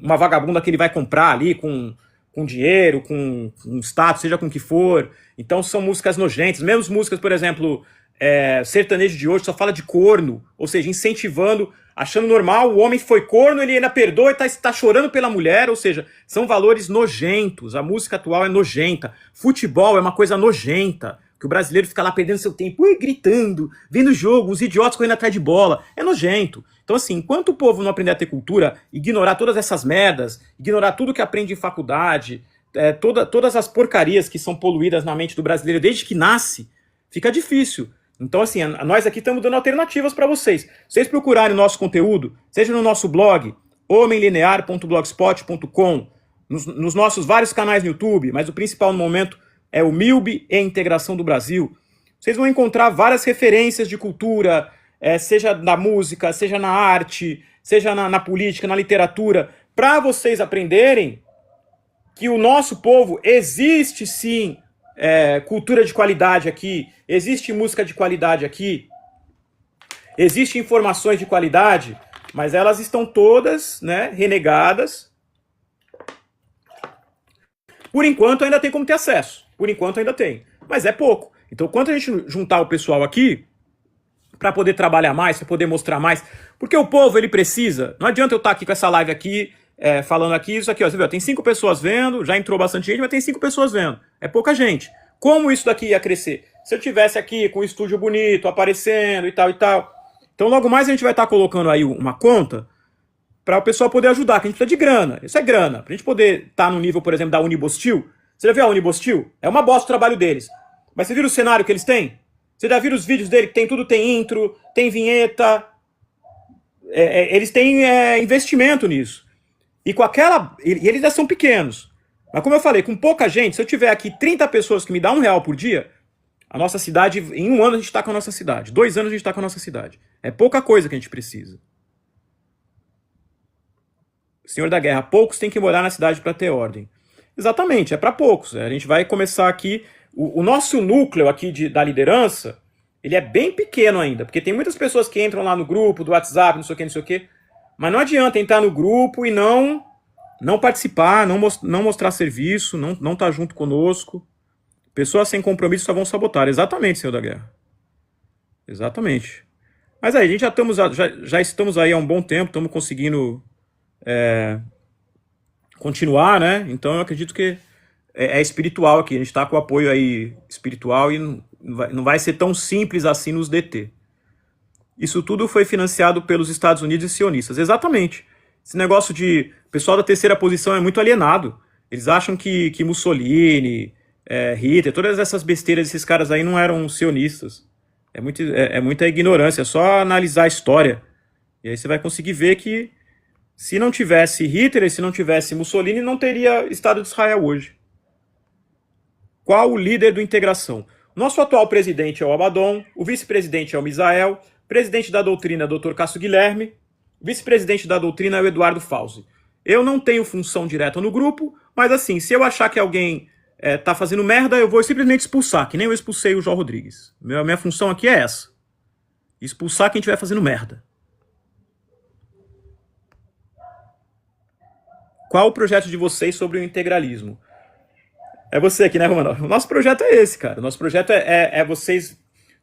uma vagabunda que ele vai comprar ali com dinheiro, com status, seja com o que for. Então são músicas nojentas, mesmo músicas, por exemplo, sertanejo de hoje só fala de corno, ou seja, incentivando, achando normal, o homem foi corno, ele ainda perdoa e tá chorando pela mulher, ou seja, são valores nojentos, a música atual é nojenta, futebol é uma coisa nojenta, que o brasileiro fica lá perdendo seu tempo, gritando, vendo jogo, os idiotas correndo atrás de bola, é nojento. Então assim, enquanto o povo não aprender a ter cultura, ignorar todas essas merdas, ignorar tudo que aprende em faculdade, todas as porcarias que são poluídas na mente do brasileiro desde que nasce, fica difícil. Então, assim, nós aqui estamos dando alternativas para vocês. Vocês procurarem o nosso conteúdo, seja no nosso blog, homemlinear.blogspot.com, nos nossos vários canais no YouTube, mas o principal no momento é o MILB e a Integração do Brasil. Vocês vão encontrar várias referências de cultura, seja na música, seja na arte, seja na política, na literatura, para vocês aprenderem que o nosso povo existe sim, cultura de qualidade aqui, existe música de qualidade aqui, existem informações de qualidade, mas elas estão todas, né, renegadas. Por enquanto ainda tem como ter acesso, por enquanto ainda tem, mas é pouco. Então quanto a gente juntar o pessoal aqui, para poder trabalhar mais, para poder mostrar mais, porque o povo ele precisa, não adianta eu estar aqui com essa live aqui, falando aqui, isso aqui, ó, você viu, tem 5 pessoas vendo, já entrou bastante gente, mas tem 5 pessoas vendo, é pouca gente. Como isso daqui ia crescer? Se eu tivesse aqui com um estúdio bonito, aparecendo e tal e tal. Então logo mais a gente vai estar colocando aí uma conta para o pessoal poder ajudar, que a gente precisa de grana, isso é grana, pra gente poder estar no nível, por exemplo, da Unibostil. Você já viu a Unibostil? É uma bosta o trabalho deles, mas você viu o cenário que eles têm? Você já viu os vídeos dele, que tem tudo, tem intro, tem vinheta, eles têm investimento nisso. E com aquela. E eles já são pequenos. Mas como eu falei, com pouca gente, se eu tiver aqui 30 pessoas que me dão R$1 por dia, a nossa cidade, em 1 ano a gente está com a nossa cidade. 2 anos a gente está com a nossa cidade. É pouca coisa que a gente precisa. Senhor da Guerra, poucos têm que morar na cidade para ter ordem. Exatamente, é para poucos. A gente vai começar aqui. O nosso núcleo aqui da liderança, ele é bem pequeno ainda, porque tem muitas pessoas que entram lá no grupo do WhatsApp, não sei o que, mas não adianta entrar no grupo e não participar, não mostrar serviço, não estar junto conosco. Pessoas sem compromisso só vão sabotar. Exatamente, senhor da Guerra. Exatamente. Mas aí, a gente já estamos aí há um bom tempo, estamos conseguindo continuar, né? Então eu acredito que é espiritual aqui. A gente está com o apoio aí espiritual e não vai ser tão simples assim nos deter. Isso tudo foi financiado pelos Estados Unidos e sionistas. Exatamente. Esse negócio de... O pessoal da terceira posição é muito alienado. Eles acham que Mussolini, Hitler, todas essas besteiras desses caras aí não eram sionistas. É muita ignorância, é só analisar a história. E aí você vai conseguir ver que se não tivesse Hitler, se não tivesse Mussolini, não teria Estado de Israel hoje. Qual o líder do Integração? Nosso atual presidente é o Abaddon, o vice-presidente é o Misael, presidente da doutrina é o Dr. Cássio Guilherme, vice-presidente da doutrina é o Eduardo Fauzi. Eu não tenho função direta no grupo, mas assim, se eu achar que alguém tá fazendo merda, eu vou simplesmente expulsar, que nem eu expulsei o João Rodrigues. Minha função aqui é essa. Expulsar quem estiver fazendo merda. Qual o projeto de vocês sobre o integralismo? É você aqui, né, Romano? O nosso projeto é esse, cara. O nosso projeto é vocês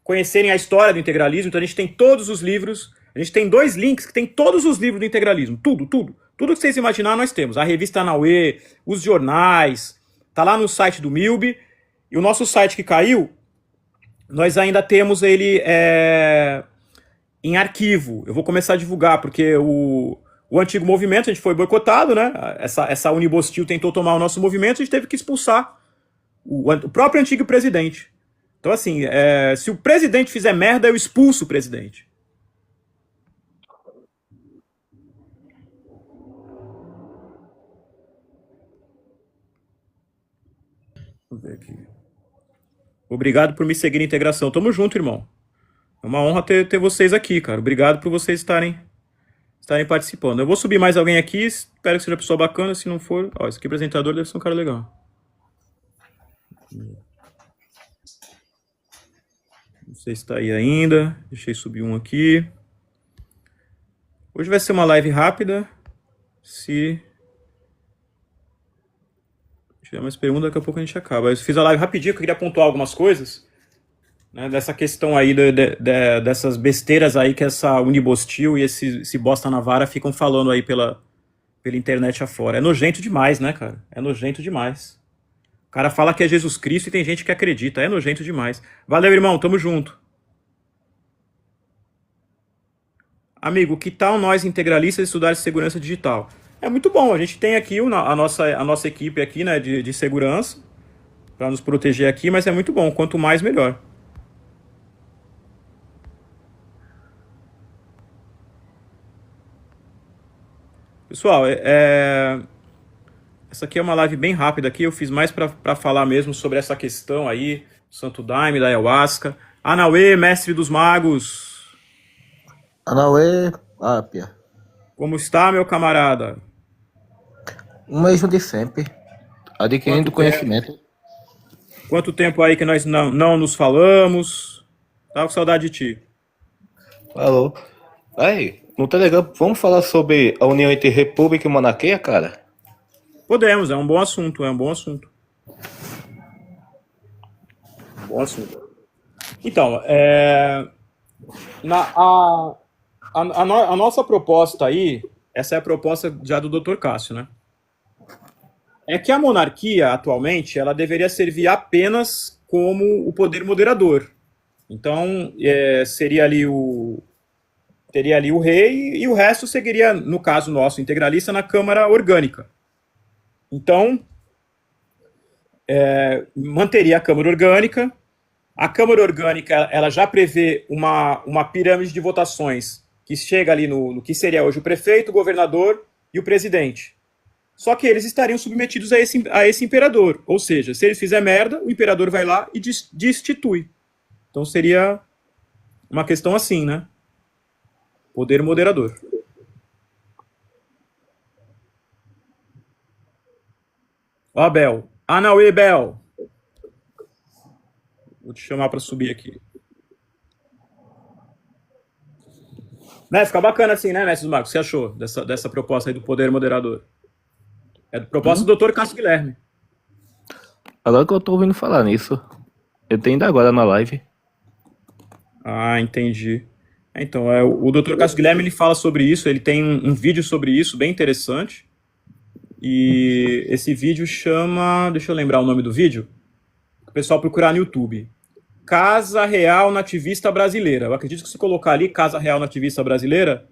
conhecerem a história do integralismo. Então a gente tem todos os livros. A gente tem 2 links que tem todos os livros do integralismo. Tudo. Tudo que vocês imaginar nós temos. A revista Anauê, os jornais. Tá lá no site do MILB. E o nosso site que caiu, nós ainda temos ele em arquivo. Eu vou começar a divulgar, porque o antigo movimento, a gente foi boicotado, né? Essa Unibostil tentou tomar o nosso movimento, a gente teve que expulsar o próprio antigo presidente. Então, assim, se o presidente fizer merda, eu expulso o presidente. Vamos ver aqui. Obrigado por me seguir na integração. Tamo junto, irmão. É uma honra ter vocês aqui, cara. Obrigado por vocês estarem participando. Eu vou subir mais alguém aqui. Espero que seja pessoa bacana. Se não for, ó, esse aqui apresentador deve ser um cara legal. Não sei se tá aí ainda. Deixei subir um aqui. Hoje vai ser uma live rápida. Se tiver mais perguntas, daqui a pouco a gente acaba. Eu fiz a live rapidinho, que eu queria pontuar algumas coisas, né, dessa questão aí, dessas besteiras aí que essa Unibostil e esse bosta na vara ficam falando aí pela internet afora. É nojento demais, né, cara? É nojento demais. O cara fala que é Jesus Cristo e tem gente que acredita. É nojento demais. Valeu, irmão. Tamo junto. Amigo, que tal nós integralistas estudar segurança digital? É muito bom. A gente tem aqui a nossa equipe aqui, né, de segurança para nos proteger aqui, mas é muito bom. Quanto mais, melhor. Pessoal, essa aqui é uma live bem rápida aqui. Eu fiz mais para falar mesmo sobre essa questão aí, Santo Daime, da Ayahuasca. Anauê, mestre dos magos. Anauê, Ápia. Como está, meu camarada? O mesmo de sempre. Adquirindo conhecimento. Quanto tempo aí que nós não nos falamos? Tava com saudade de ti. Falou. Aí, no Telegram, vamos falar sobre a união entre República e Monarquia, cara? Podemos, é um bom assunto, Bom assunto. Então, a nossa proposta aí, essa é a proposta já do Dr. Cássio, né? É que a monarquia, atualmente, ela deveria servir apenas como o poder moderador. Então, teria ali o rei e o resto seguiria, no caso nosso integralista, na Câmara Orgânica. Então, manteria a Câmara Orgânica. A Câmara Orgânica ela já prevê uma pirâmide de votações que chega ali no que seria hoje o prefeito, o governador e o presidente. Só que eles estariam submetidos a esse imperador. Ou seja, se eles fizerem merda, o imperador vai lá e destitui. Então seria uma questão assim, né? Poder moderador. Ó, Bel. Anauê, Bel. Vou te chamar para subir aqui. Né, fica bacana assim, né, Mestre dos Magos? O que você achou dessa proposta aí do poder moderador? É a proposta do Dr. Cássio Guilherme. Agora que eu tô ouvindo falar nisso. Eu tenho ainda agora na live. Ah, entendi. Então, o Dr. Cássio Guilherme ele fala sobre isso, ele tem um vídeo sobre isso, bem interessante. E esse vídeo chama... Deixa eu lembrar o nome do vídeo. O pessoal procurar no YouTube. Casa Real Nativista Brasileira. Eu acredito que se colocar ali Casa Real Nativista Brasileira,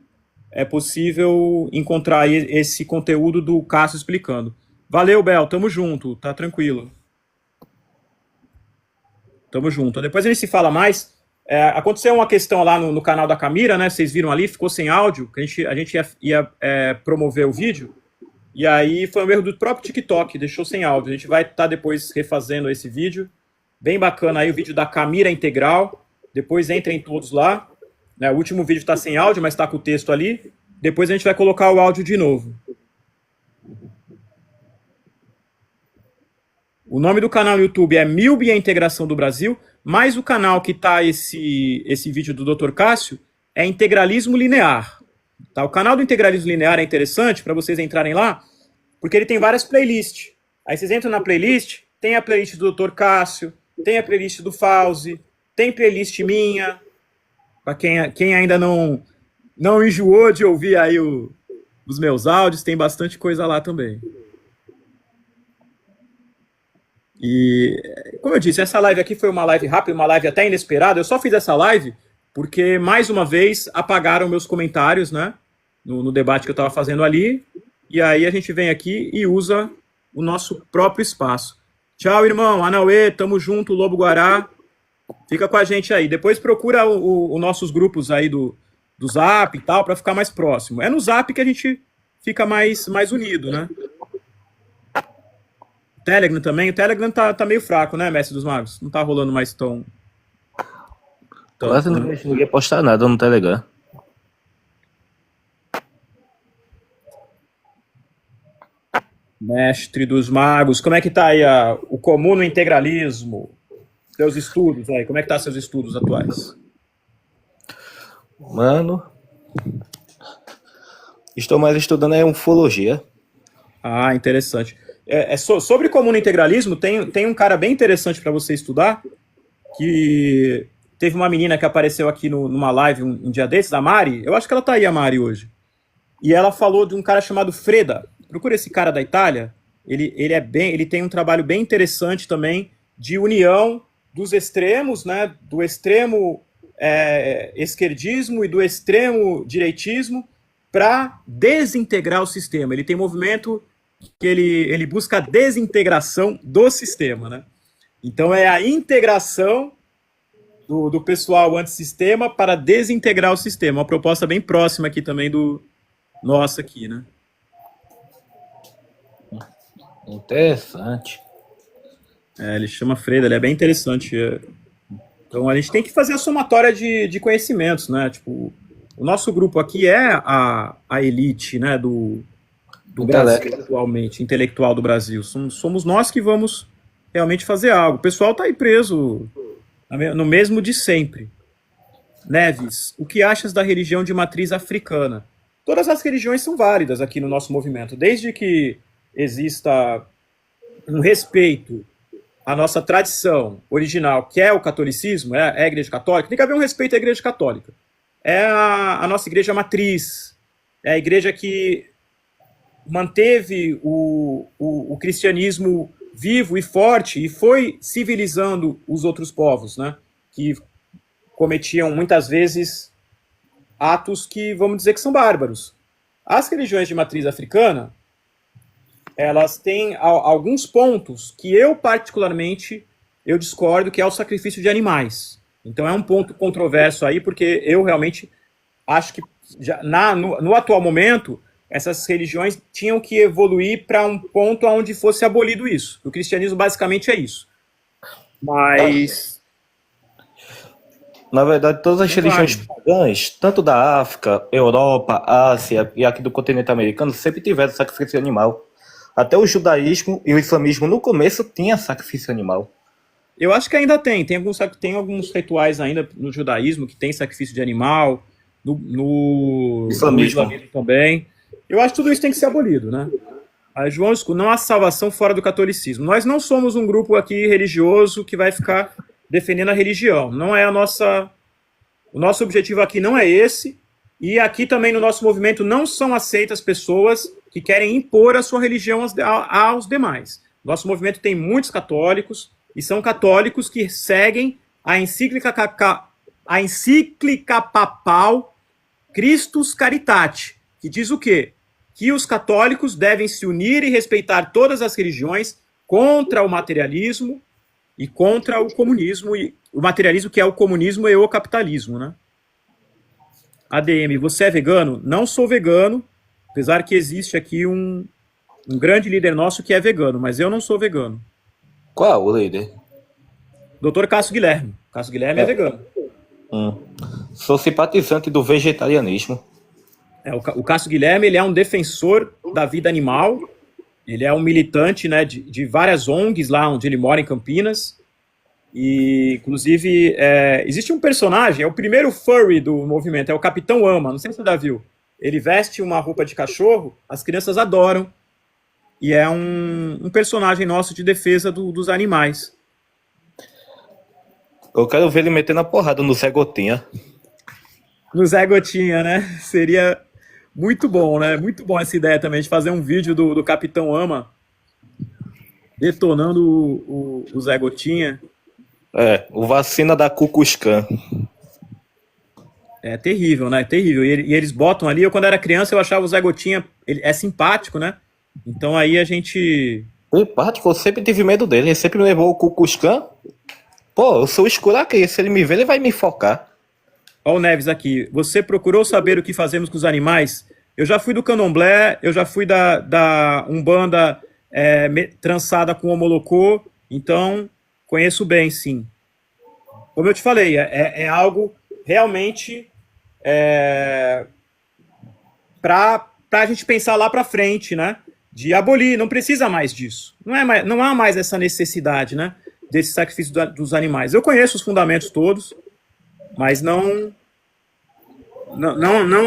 é possível encontrar aí esse conteúdo do Cássio explicando. Valeu, Bel, tamo junto, tá tranquilo. Tamo junto. Depois a gente se fala mais. Aconteceu uma questão lá no canal da Camira, né? Vocês viram ali, ficou sem áudio, que a gente ia promover o vídeo, e aí foi um erro do próprio TikTok, deixou sem áudio. A gente vai estar depois refazendo esse vídeo. Bem bacana aí o vídeo da Camira Integral. Depois entrem todos lá. O último vídeo está sem áudio, mas está com o texto ali. Depois a gente vai colocar o áudio de novo. O nome do canal no YouTube é MILB e a Integração do Brasil, mas o canal que está esse vídeo do Dr. Cássio é Integralismo Linear. Tá? O canal do Integralismo Linear é interessante para vocês entrarem lá, porque ele tem várias playlists. Aí vocês entram na playlist, tem a playlist do Dr. Cássio, tem a playlist do Fauzi, tem playlist minha... Para quem ainda não enjoou de ouvir aí os meus áudios, tem bastante coisa lá também. E, como eu disse, essa live aqui foi uma live rápida, uma live até inesperada. Eu só fiz essa live porque, mais uma vez, apagaram meus comentários, né? No debate que eu estava fazendo ali. E aí a gente vem aqui e usa o nosso próprio espaço. Tchau, irmão. Anauê, tamo junto, Lobo Guará. Fica com a gente aí. Depois procura os nossos grupos aí do Zap e tal, para ficar mais próximo. É no Zap que a gente fica mais unido, né? Telegram também. O Telegram tá meio fraco, né, Mestre dos Magos? Não tá rolando mais tão... Quase não vejo ninguém postar nada no Telegram. Mestre dos Magos, como é que tá aí o comum no integralismo? Seus estudos aí, como é que tá seus estudos atuais? Mano, estou mais estudando ufologia. Ah, interessante. Sobre comum no integralismo, tem um cara bem interessante para você estudar, que teve uma menina que apareceu aqui numa live um dia desses, a Mari, eu acho que ela tá aí, a Mari, hoje. E ela falou de um cara chamado Freda. Procura esse cara da Itália. Ele tem um trabalho bem interessante também de união dos extremos, né? Do extremo esquerdismo e do extremo direitismo para desintegrar o sistema. Ele tem movimento que ele busca a desintegração do sistema, né? Então é a integração do pessoal antissistema para desintegrar o sistema. Uma proposta bem próxima aqui também do nossa aqui, né? Interessante. Ele chama Freda, ele é bem interessante. Então a gente tem que fazer a somatória de conhecimentos, né? Tipo, o nosso grupo aqui é a elite, né, do Brasil atualmente, intelectual do Brasil. Somos nós que vamos realmente fazer algo. O pessoal tá aí preso no mesmo de sempre. Neves, o que achas da religião de matriz africana? Todas as religiões são válidas aqui no nosso movimento, desde que exista um respeito à nossa tradição original, que é o catolicismo, é a Igreja Católica, tem que haver um respeito à Igreja Católica. É a nossa igreja matriz, é a igreja que manteve o cristianismo vivo e forte e foi civilizando os outros povos, né? Que cometiam muitas vezes atos que vamos dizer que são bárbaros. As religiões de matriz africana, elas têm alguns pontos que eu particularmente discordo, que é o sacrifício de animais. Então é um ponto controverso aí, porque eu realmente acho que no atual momento essas religiões tinham que evoluir para um ponto onde fosse abolido isso. O cristianismo basicamente é isso. Mas... Na verdade, todas as religiões pagãs, tanto da África, Europa, Ásia e aqui do continente americano, sempre tiveram sacrifício animal. Até o judaísmo e o islamismo, no começo, tinha sacrifício animal. Eu acho que ainda tem. Tem alguns rituais ainda no judaísmo que tem sacrifício de animal, no islamismo também. Eu acho que tudo isso tem que ser abolido, né? João, não há salvação fora do catolicismo. Nós não somos um grupo aqui religioso que vai ficar defendendo a religião. Não é o nosso objetivo aqui não é esse. E aqui também no nosso movimento não são aceitas pessoas que querem impor a sua religião aos demais. Nosso movimento tem muitos católicos e são católicos que seguem a encíclica papal Christus Caritate, que diz o quê? Que os católicos devem se unir e respeitar todas as religiões contra o materialismo e contra o comunismo, e o materialismo que é o comunismo e o capitalismo, né? ADM, você é vegano? Não sou vegano, apesar que existe aqui um grande líder nosso que é vegano, mas eu não sou vegano. Qual o líder? Dr. Cássio Guilherme. Cássio Guilherme é vegano. Sou simpatizante do vegetarianismo. O Cássio Guilherme, ele é um defensor da vida animal, ele é um militante, né, de várias ONGs lá onde ele mora, em Campinas, e inclusive existe um personagem, é o primeiro furry do movimento, é o Capitão Ama, não sei se você já viu. Ele veste uma roupa de cachorro, as crianças adoram, e é um personagem nosso de defesa dos animais. Eu quero ver ele metendo a porrada no Zé Gotinha. No Zé Gotinha, né? Seria muito bom, né? Muito bom essa ideia também de fazer um vídeo do Capitão Ama detonando o Zé Gotinha. O vacina da Ku Klux Klan. É terrível, né? Terrível. E eles botam ali, eu quando era criança eu achava o Zé Gotinha, ele é simpático, né? Então aí a gente... Simpático, eu sempre tive medo dele, ele sempre me levou o Ku Klux Klan Pô, eu sou escuro aqui, se ele me ver, ele vai me focar. Ó o Neves aqui. Você procurou saber o que fazemos com os animais? Eu já fui do candomblé, eu já fui da Umbanda trançada com homolocô, então conheço bem, sim. Como eu te falei, é algo realmente para a gente pensar lá para frente, né? De abolir, não precisa mais disso. Não há mais essa necessidade, né? Desse sacrifício dos animais. Eu conheço os fundamentos todos, mas não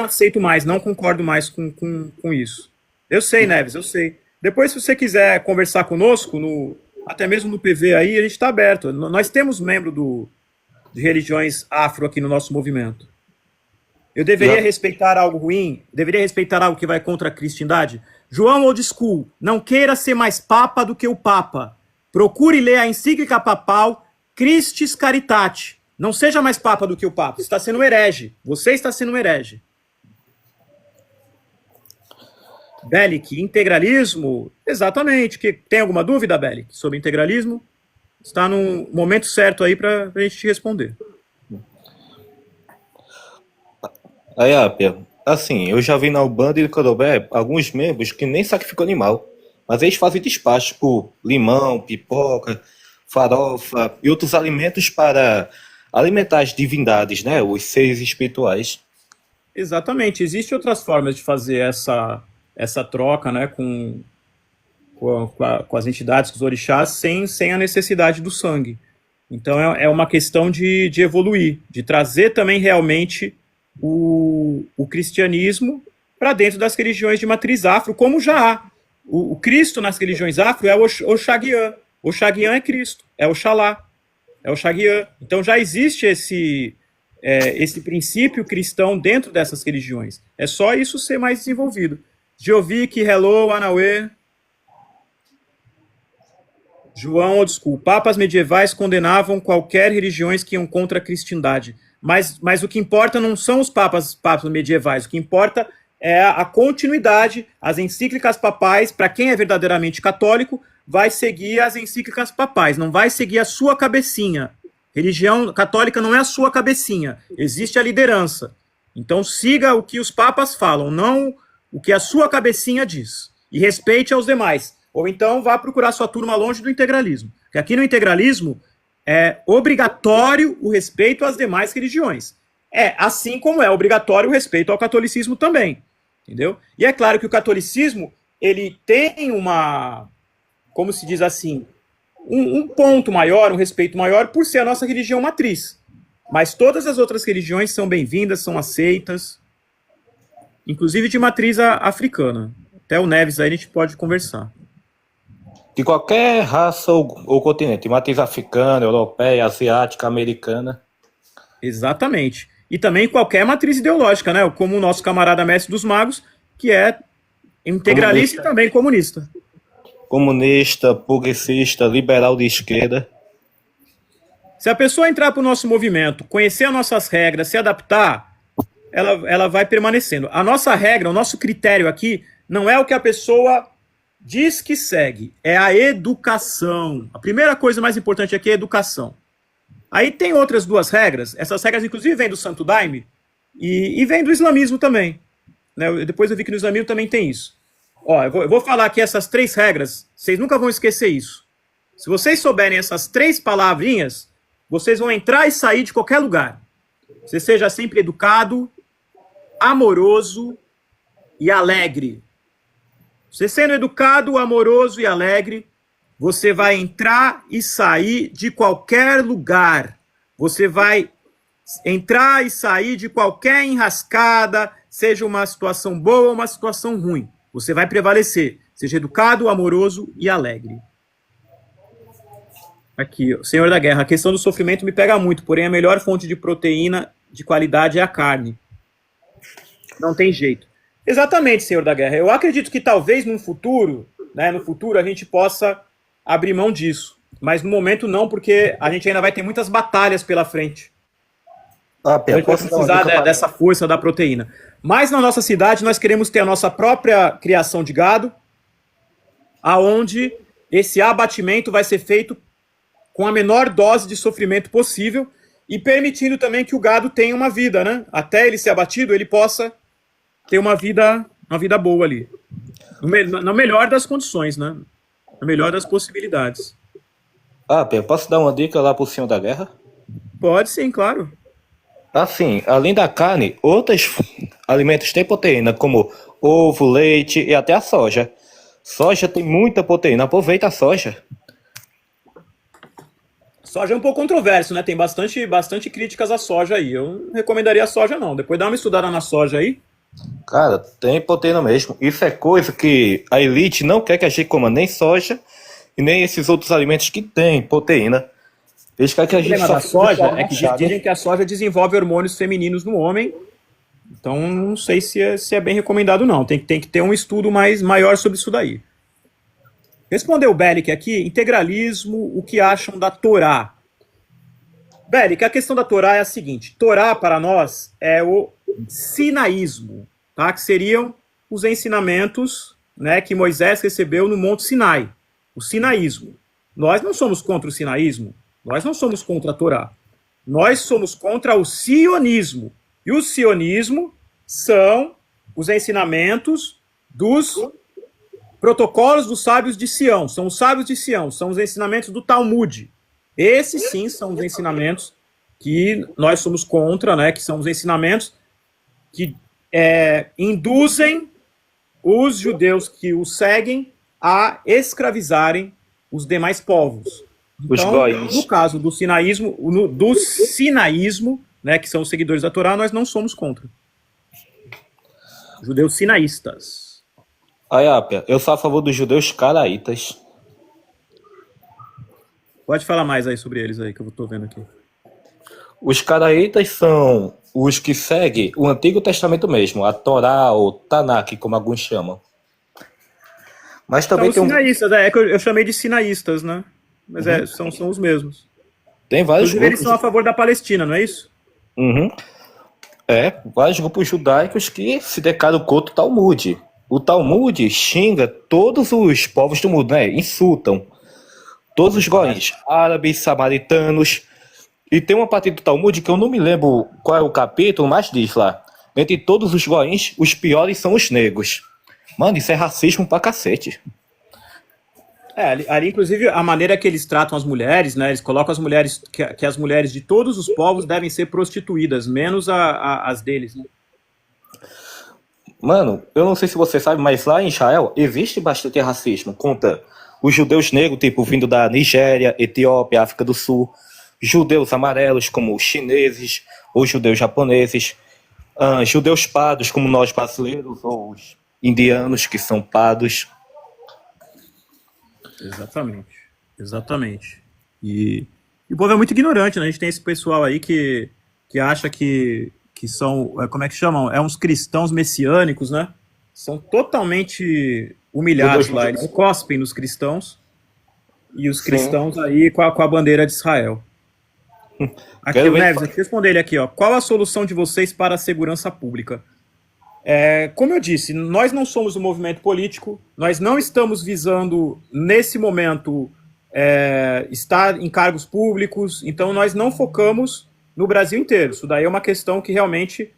aceito mais, não concordo mais com isso. Eu sei, Neves, eu sei. Depois, se você quiser conversar conosco, até mesmo no PV aí, a gente está aberto. Nós temos membro de religiões afro aqui no nosso movimento. Eu deveria respeitar algo ruim? Deveria respeitar algo que vai contra a cristandade? João Old School, não queira ser mais papa do que o papa. Procure ler a encíclica papal Christis Caritate. Não seja mais papa do que o papa. Você está sendo um herege. Você está sendo um herege. Bellic, integralismo? Exatamente. Tem alguma dúvida, Bellic, sobre integralismo? Está no momento certo aí para a gente te responder. Aí, Apia, assim, eu já vi na Ubanda e no Candomblé alguns membros que nem sacrificam animal, mas eles fazem despacho por limão, pipoca, farofa e outros alimentos para alimentar as divindades, né, os seres espirituais. Exatamente. Existem outras formas de fazer essa troca, né, com as entidades, com os orixás, sem a necessidade do sangue. Então é uma questão de evoluir, de trazer também realmente o cristianismo para dentro das religiões de matriz afro, como já há. O Cristo nas religiões afro é o Oxaguian. Oxaguian é Cristo, é Oxalá, é Oxaguian. Então já existe esse princípio cristão dentro dessas religiões. É só isso ser mais desenvolvido. Jovic, hello, Anauê. João Old School. Papas medievais condenavam qualquer religiões que iam contra a cristandade. Mas o que importa não são os papas medievais, o que importa é a continuidade, as encíclicas papais. Para quem é verdadeiramente católico, vai seguir as encíclicas papais, não vai seguir a sua cabecinha. Religião católica não é a sua cabecinha, existe a liderança. Então siga o que os papas falam, não o que a sua cabecinha diz. E respeite aos demais. Ou então vá procurar sua turma longe do integralismo. Porque aqui no integralismo é obrigatório o respeito às demais religiões. Assim como é obrigatório o respeito ao catolicismo também. Entendeu? E é claro que o catolicismo, ele tem como se diz assim, um ponto maior, um respeito maior por ser a nossa religião matriz. Mas todas as outras religiões são bem-vindas, são aceitas, inclusive de matriz africana. Até o Neves aí a gente pode conversar. De qualquer raça ou continente, matriz africana, europeia, asiática, americana. Exatamente. E também qualquer matriz ideológica, né? Como o nosso camarada Mestre dos Magos, que é integralista e também comunista. Comunista, progressista, liberal de esquerda. Se a pessoa entrar para o nosso movimento, conhecer as nossas regras, se adaptar, ela vai permanecendo. A nossa regra, o nosso critério aqui, não é o que a pessoa diz que segue, é a educação. A primeira coisa mais importante aqui é a educação. Aí tem outras duas regras, essas regras inclusive vêm do Santo Daime e vêm do islamismo também. Né? Depois eu vi que no islamismo também tem isso. Ó, eu vou falar aqui essas 3 regras, vocês nunca vão esquecer isso. Se vocês souberem essas 3 palavrinhas, vocês vão entrar e sair de qualquer lugar. Você seja sempre educado, amoroso e alegre. Você sendo educado, amoroso e alegre, você vai entrar e sair de qualquer lugar. Você vai entrar e sair de qualquer enrascada, seja uma situação boa ou uma situação ruim. Você vai prevalecer. Seja educado, amoroso e alegre. Aqui, Senhor da Guerra. A questão do sofrimento me pega muito, porém a melhor fonte de proteína de qualidade é a carne. Não tem jeito. Exatamente, Senhor da Guerra. Eu acredito que talvez no futuro a gente possa abrir mão disso. Mas no momento não, porque a gente ainda vai ter muitas batalhas pela frente. A gente vai precisar dessa força da proteína. Mas na nossa cidade nós queremos ter a nossa própria criação de gado, aonde esse abatimento vai ser feito com a menor dose de sofrimento possível e permitindo também que o gado tenha uma vida, né? Até ele ser abatido, ele possa ter uma vida boa ali. Na melhor das condições, né? Na melhor das possibilidades. Ah, Pedro, posso dar uma dica lá pro senhor da guerra? Pode sim, claro. Assim, além da carne, outros alimentos têm proteína, como ovo, leite e até a soja. Soja tem muita proteína, aproveita a soja. Soja é um pouco controverso, né? Tem bastante críticas à soja aí. Eu não recomendaria a soja, não. Depois dá uma estudada na soja aí. Cara, tem proteína mesmo. Isso é coisa que a elite não quer que a gente coma nem soja e nem esses outros alimentos que têm proteína. Eles querem que a O gente problema da soja é que machado. dizem que a soja desenvolve hormônios femininos no homem. Então, não sei se é bem recomendado, não. Tem que ter um estudo maior sobre isso daí. Respondeu o Belic aqui, integralismo, o que acham da Torá? Belic, a questão da Torá é a seguinte. Torá, para nós, é o sinaísmo, tá? Que seriam os ensinamentos, né, que Moisés recebeu no Monte Sinai. O sinaísmo. Nós não somos contra o sinaísmo. Nós não somos contra a Torá. Nós somos contra o sionismo. E o sionismo são os ensinamentos dos protocolos dos sábios de Sião. São os sábios de Sião, são os ensinamentos do Talmud. Esses sim são os ensinamentos que nós somos contra, né? Que são os ensinamentos que induzem os judeus que os seguem a escravizarem os demais povos. Então, no caso do sinaísmo, né, que são os seguidores da Torá, nós não somos contra. Judeus sinaístas. Aí, Apia, eu sou a favor dos judeus caraítas. Pode falar mais aí sobre eles aí, que eu tô vendo aqui. Os caraítas são os que seguem o Antigo Testamento mesmo, a Torá ou Tanakh, como alguns chamam. Mas também então, tem sinaístas, é que eu chamei de sinaístas, né? Mas são os mesmos. Tem vários grupos. Eles grupos. são a favor da Palestina, não é isso? Uhum. Vários grupos judaicos que se declaram contra o Talmud. O Talmud xinga todos os povos do mundo, né? Insultam todos os goïms, árabes, samaritanos. E tem uma parte do Talmud que eu não me lembro qual é o capítulo, mas diz lá: entre todos os goïms, os piores são os negros. Mano, isso é racismo pra cacete. Ali, inclusive, a maneira que eles tratam as mulheres, né? Eles colocam as mulheres, que as mulheres de todos os povos devem ser prostituídas, menos as deles, né? Mano, eu não sei se você sabe, mas lá em Israel existe bastante racismo contra os judeus negros, tipo, vindo da Nigéria, Etiópia, África do Sul, judeus amarelos, como os chineses, ou judeus japoneses, judeus pardos, como nós brasileiros, ou os indianos, que são pardos. Exatamente. E o povo é muito ignorante, né? A gente tem esse pessoal aí que acha que são, como é que chamam? Uns cristãos messiânicos, né? São totalmente humilhados lá. Eles cospem nos cristãos e os cristãos aí com a bandeira de Israel. Aqui, o Neves, deixa eu responder ele aqui, ó. Qual a solução de vocês para a segurança pública? Como eu disse, nós não somos um movimento político, nós não estamos visando, nesse momento, estar em cargos públicos, então nós não focamos no Brasil inteiro. Isso daí é uma questão que realmente,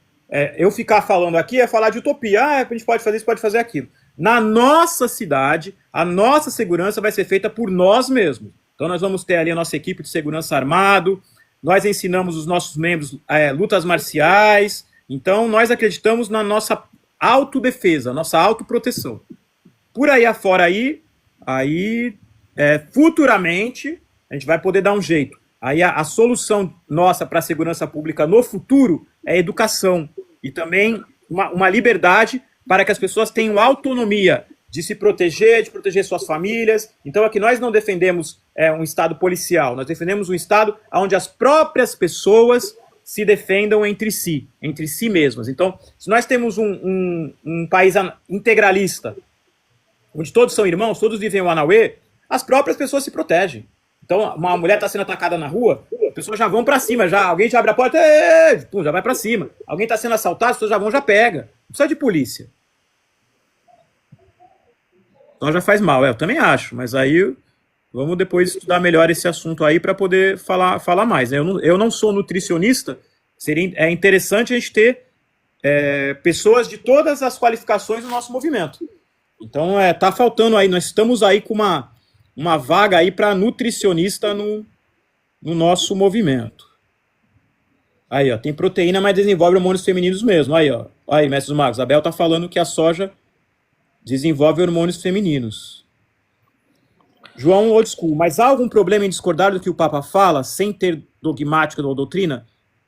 eu ficar falando aqui é falar de utopia. A gente pode fazer isso, pode fazer aquilo. Na nossa cidade, a nossa segurança vai ser feita por nós mesmos. Então nós vamos ter ali a nossa equipe de segurança armado, nós ensinamos os nossos membros lutas marciais. Então, nós acreditamos na nossa autodefesa, nossa autoproteção. Por aí afora, futuramente, a gente vai poder dar um jeito. Aí a solução nossa para a segurança pública no futuro é educação. E também uma liberdade para que as pessoas tenham autonomia de se proteger, de proteger suas famílias. Então, aqui nós não defendemos um Estado policial, nós defendemos um Estado onde as próprias pessoas se defendam entre si mesmas. Então, se nós temos um país integralista, onde todos são irmãos, todos vivem o Anauê, as próprias pessoas se protegem. Então, uma mulher está sendo atacada na rua, as pessoas já vão para cima, alguém já abre a porta, já vai para cima. Alguém está sendo assaltado, as pessoas já pega. Não precisa de polícia. Então já faz mal, eu também acho, mas aí Vamos depois estudar melhor esse assunto aí para poder falar mais. Né? Eu não sou nutricionista, é interessante a gente ter pessoas de todas as qualificações no nosso movimento. Então, tá faltando aí, nós estamos aí com uma vaga aí para nutricionista no nosso movimento. Aí, ó, tem proteína, mas desenvolve hormônios femininos mesmo. Aí, ó. Aí, mestre dos magos, a Bel tá falando que a soja desenvolve hormônios femininos. João Old School, mas há algum problema em discordar do que o Papa fala, sem ter dogmática ou doutrina?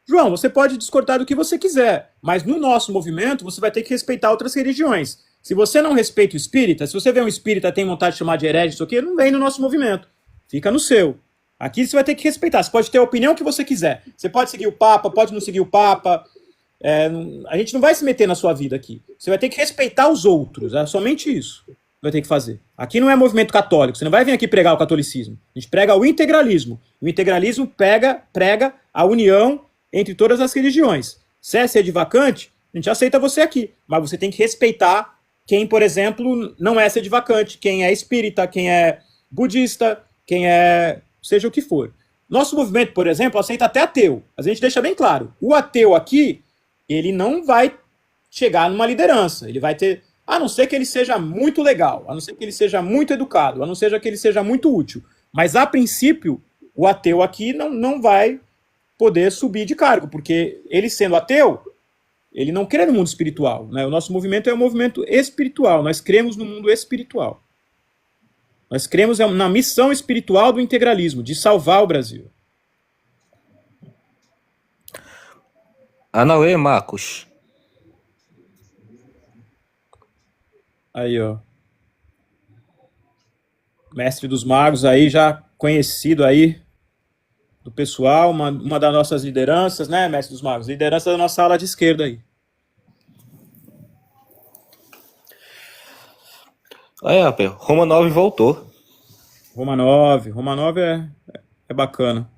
João, você pode discordar do que você quiser, mas no nosso movimento você vai ter que respeitar outras religiões. Se você não respeita o espírita, se você vê um espírita e tem vontade de chamar de herege, isso aqui, não vem no nosso movimento. Fica no seu. Aqui você vai ter que respeitar. Você pode ter a opinião que você quiser. Você pode seguir o Papa, pode não seguir o Papa. A gente não vai se meter na sua vida aqui. Você vai ter que respeitar os outros. É somente isso que vai ter que fazer. Aqui não é movimento católico. Você não vai vir aqui pregar o catolicismo. A gente prega o integralismo. O integralismo prega a união entre todas as religiões. Se é sedivacante, a gente aceita você aqui. Mas você tem que respeitar quem, por exemplo, não é sedivacante. Quem é espírita, quem é budista, quem é... seja o que for. Nosso movimento, por exemplo, aceita até ateu. A gente deixa bem claro. O ateu aqui, ele não vai chegar numa liderança. Ele vai ter... a não ser que ele seja muito legal, a não ser que ele seja muito educado, a não ser que ele seja muito útil. Mas, a princípio, o ateu aqui não vai poder subir de cargo, porque ele sendo ateu, ele não crê no mundo espiritual. Né? O nosso movimento é um movimento espiritual. Nós cremos no mundo espiritual. Nós cremos na missão espiritual do integralismo, de salvar o Brasil. Anauê, Marcos. Aí, ó. Mestre dos Magos aí, já conhecido aí do pessoal, uma das nossas lideranças, né, Mestre dos Magos? Liderança da nossa ala de esquerda aí. Aí, rapaz, Romanov voltou. Romanov é bacana.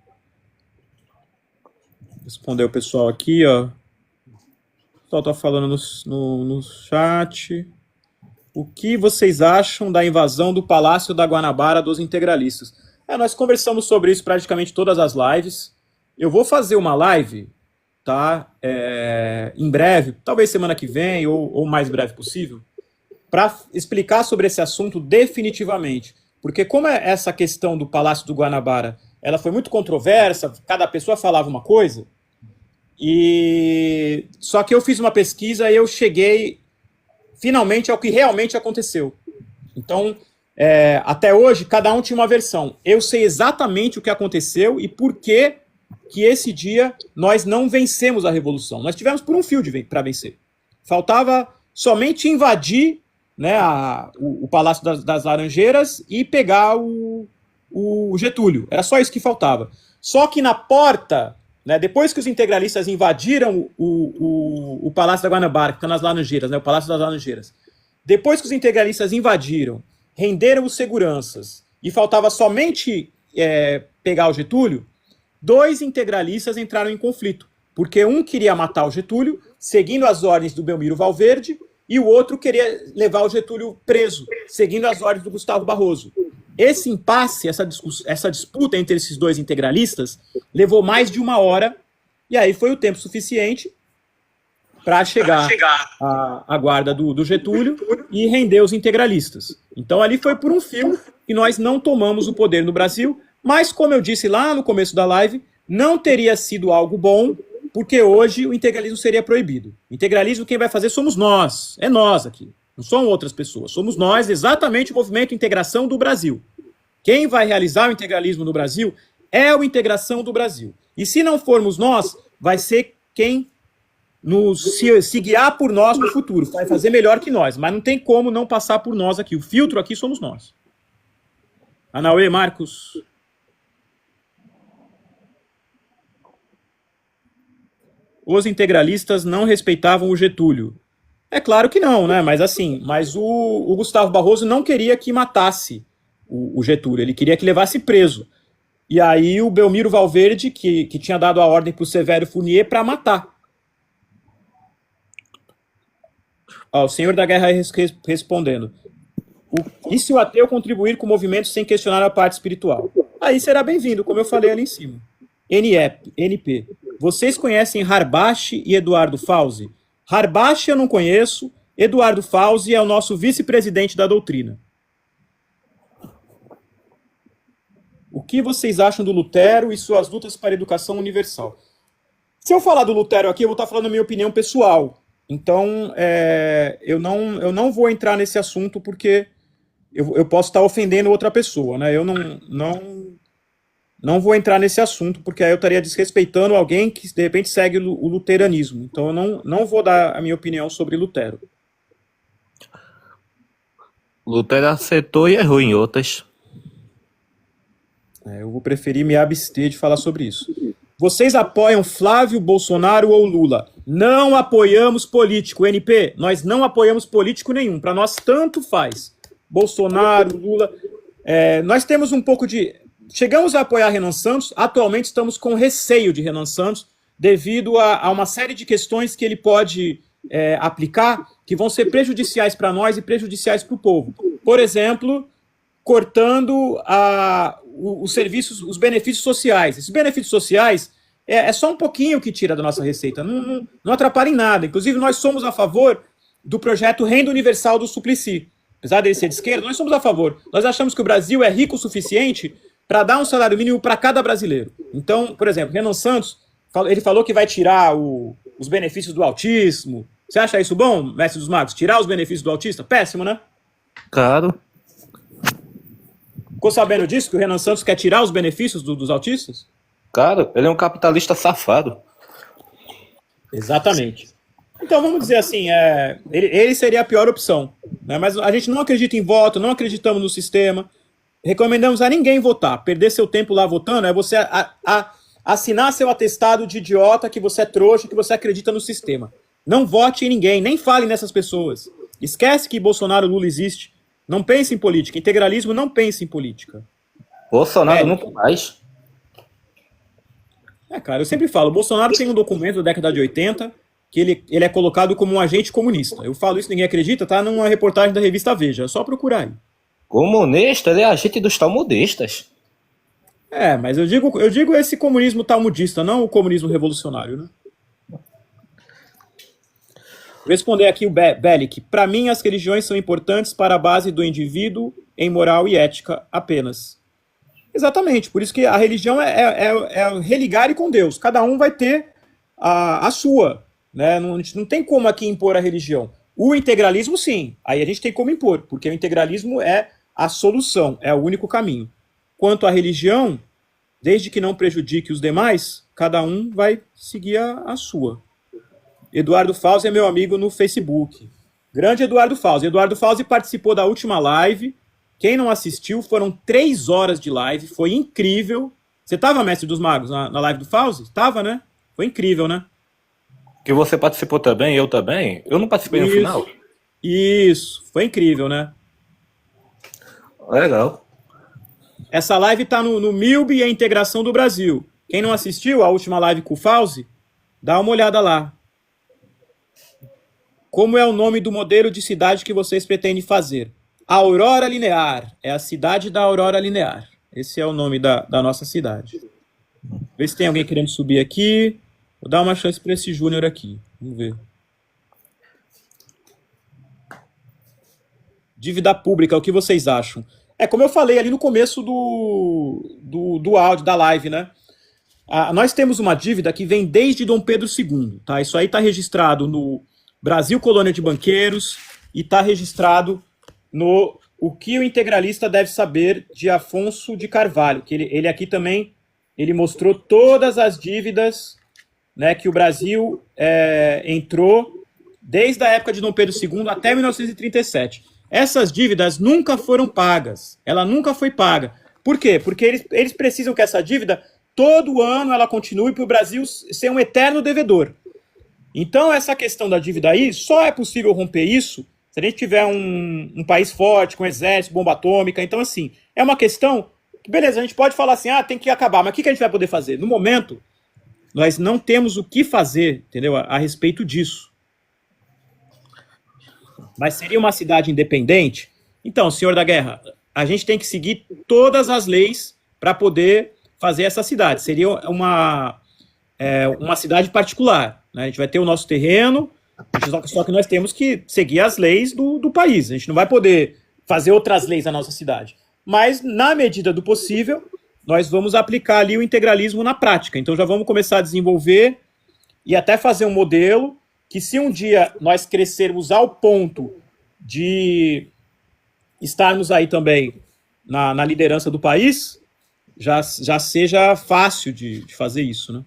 Responder o pessoal aqui, ó. O pessoal tá falando no chat. O que vocês acham da invasão do Palácio da Guanabara dos integralistas? Nós conversamos sobre isso praticamente todas as lives. Eu vou fazer uma live, tá? Em breve, talvez semana que vem ou mais breve possível, para explicar sobre esse assunto definitivamente. Porque como essa questão do Palácio do Guanabara, ela foi muito controversa, cada pessoa falava uma coisa, só que eu fiz uma pesquisa e eu cheguei finalmente ao que realmente aconteceu. Então, até hoje, cada um tinha uma versão. Eu sei exatamente o que aconteceu e por que esse dia nós não vencemos a Revolução. Nós tivemos por um fio para vencer. Faltava somente invadir, né, o Palácio das Laranjeiras e pegar o Getúlio. Era só isso que faltava. Só que na porta, né, depois que os integralistas invadiram o Palácio da Guanabara, que fica nas Laranjeiras, né, o Palácio das Laranjeiras, depois que os integralistas invadiram, renderam os seguranças e faltava somente pegar o Getúlio, 2 integralistas entraram em conflito, porque um queria matar o Getúlio, seguindo as ordens do Belmiro Valverde, e o outro queria levar o Getúlio preso, seguindo as ordens do Gustavo Barroso. Esse impasse, essa disputa entre esses 2 integralistas, levou mais de 1 hora, e aí foi o tempo suficiente para chegar a guarda do Getúlio e render os integralistas. Então ali foi por um fio que nós não tomamos o poder no Brasil, mas como eu disse lá no começo da live, não teria sido algo bom, porque hoje o integralismo seria proibido. O integralismo quem vai fazer somos nós, é nós aqui, não são outras pessoas, somos nós, exatamente o movimento Integração do Brasil. Quem vai realizar o integralismo no Brasil é o Integração do Brasil. E se não formos nós, vai ser quem se guiar por nós no futuro, vai fazer melhor que nós, mas não tem como não passar por nós aqui, o filtro aqui somos nós. Anauê, Marcos. Os integralistas não respeitavam o Getúlio. É claro que não, né? Mas o Gustavo Barroso não queria que matasse o Getúlio, ele queria que levasse preso. E aí o Belmiro Valverde, que tinha dado a ordem para o Severo Fournier para matar. O senhor da guerra respondendo. E se o ateu contribuir com o movimento sem questionar a parte espiritual? Aí será bem-vindo, como eu falei ali em cima. NP. Vocês conhecem Harbache e Eduardo Fauzi? Harbache eu não conheço, Eduardo Fauzi é o nosso vice-presidente da doutrina. O que vocês acham do Lutero e suas lutas para a educação universal? Se eu falar do Lutero aqui, eu vou estar falando a minha opinião pessoal. Então, eu não vou entrar nesse assunto porque eu posso estar ofendendo outra pessoa, né? Eu não vou entrar nesse assunto porque aí eu estaria desrespeitando alguém que, de repente, segue o luteranismo. Então, eu não vou dar a minha opinião sobre Lutero. Lutero acertou e errou em outras. Eu vou preferir me abster de falar sobre isso. Vocês apoiam Flávio, Bolsonaro ou Lula? Não apoiamos político, NP. Nós não apoiamos político nenhum. Para nós, tanto faz. Bolsonaro, Lula. Nós temos um pouco de... Chegamos a apoiar Renan Santos. Atualmente estamos com receio de Renan Santos devido a uma série de questões que ele pode aplicar que vão ser prejudiciais para nós e prejudiciais para o povo. Por exemplo, cortando os serviços, os benefícios sociais. Esses benefícios sociais é só um pouquinho que tira da nossa receita, não atrapalha em nada. Inclusive, nós somos a favor do projeto Renda Universal do Suplicy. Apesar dele ser de esquerda, nós somos a favor. Nós achamos que o Brasil é rico o suficiente para dar um salário mínimo para cada brasileiro. Então, por exemplo, Renan Santos, ele falou que vai tirar os benefícios do autismo. Você acha isso bom, mestre dos magos? Tirar os benefícios do autista? Péssimo, né? Claro. Ficou sabendo disso, que o Renan Santos quer tirar os benefícios dos autistas? Cara, ele é um capitalista safado. Exatamente. Então, vamos dizer assim, ele seria a pior opção. Né? Mas a gente não acredita em voto, não acreditamos no sistema. Recomendamos a ninguém votar. Perder seu tempo lá votando é você assinar seu atestado de idiota, que você é trouxa, que você acredita no sistema. Não vote em ninguém, nem fale nessas pessoas. Esquece que Bolsonaro e Lula existe. Não pense em política. Integralismo não pensa em política. Bolsonaro nunca mais. Cara, eu sempre falo, Bolsonaro tem um documento da década de 80 que ele é colocado como um agente comunista. Eu falo isso, ninguém acredita, tá numa reportagem da revista Veja, é só procurar aí. Comunista, ele é agente dos talmudistas. Mas eu digo esse comunismo talmudista, não o comunismo revolucionário, né? Vou responder aqui o Belic. Para mim, as religiões são importantes para a base do indivíduo em moral e ética apenas. Exatamente, por isso que a religião é religar com Deus. Cada um vai ter a sua. Né? Não tem como aqui impor a religião. O integralismo, sim. Aí a gente tem como impor, porque o integralismo é a solução, é o único caminho. Quanto à religião, desde que não prejudique os demais, cada um vai seguir a sua. Eduardo Fauzi é meu amigo no Facebook. Grande Eduardo Fauzi. Eduardo Fauzi participou da última live. Quem não assistiu, foram 3 horas de live. Foi incrível. Você estava, mestre dos magos, na live do Fauzi? Estava, né? Foi incrível, né? Que você participou também, eu também. Eu não participei no final. Isso. Foi incrível, né? Legal. Essa live está no MILB e a Integração do Brasil. Quem não assistiu a última live com o Fauzi, dá uma olhada lá. Como é o nome do modelo de cidade que vocês pretendem fazer? Aurora Linear. É a cidade da Aurora Linear. Esse é o nome da nossa cidade. Vê se tem alguém querendo subir aqui. Vou dar uma chance para esse Júnior aqui. Vamos ver. Dívida pública, o que vocês acham? Como eu falei ali no começo do áudio, da live, né? Nós temos uma dívida que vem desde Dom Pedro II. Tá? Isso aí está registrado no Brasil Colônia de Banqueiros e está registrado no O que o Integralista Deve Saber, de Afonso de Carvalho, que ele aqui também ele mostrou todas as dívidas, né, que o Brasil entrou desde a época de Dom Pedro II até 1937. Essas dívidas nunca foram pagas, ela nunca foi paga. Por quê? Porque eles precisam que essa dívida, todo ano, ela continue para o Brasil ser um eterno devedor. Então, essa questão da dívida aí, só é possível romper isso se a gente tiver um país forte, com exército, bomba atômica. Então, assim, é uma questão que, beleza, a gente pode falar assim, tem que acabar, mas o que a gente vai poder fazer? No momento, nós não temos o que fazer, entendeu, a respeito disso. Mas seria uma cidade independente? Então, senhor da guerra, a gente tem que seguir todas as leis para poder fazer essa cidade. Seria uma cidade particular, né? A gente vai ter o nosso terreno, só que nós temos que seguir as leis do país. A gente não vai poder fazer outras leis na nossa cidade. Mas, na medida do possível, nós vamos aplicar ali o integralismo na prática. Então, já vamos começar a desenvolver e até fazer um modelo que, se um dia nós crescermos ao ponto de estarmos aí também na liderança do país, já seja fácil de fazer isso, né?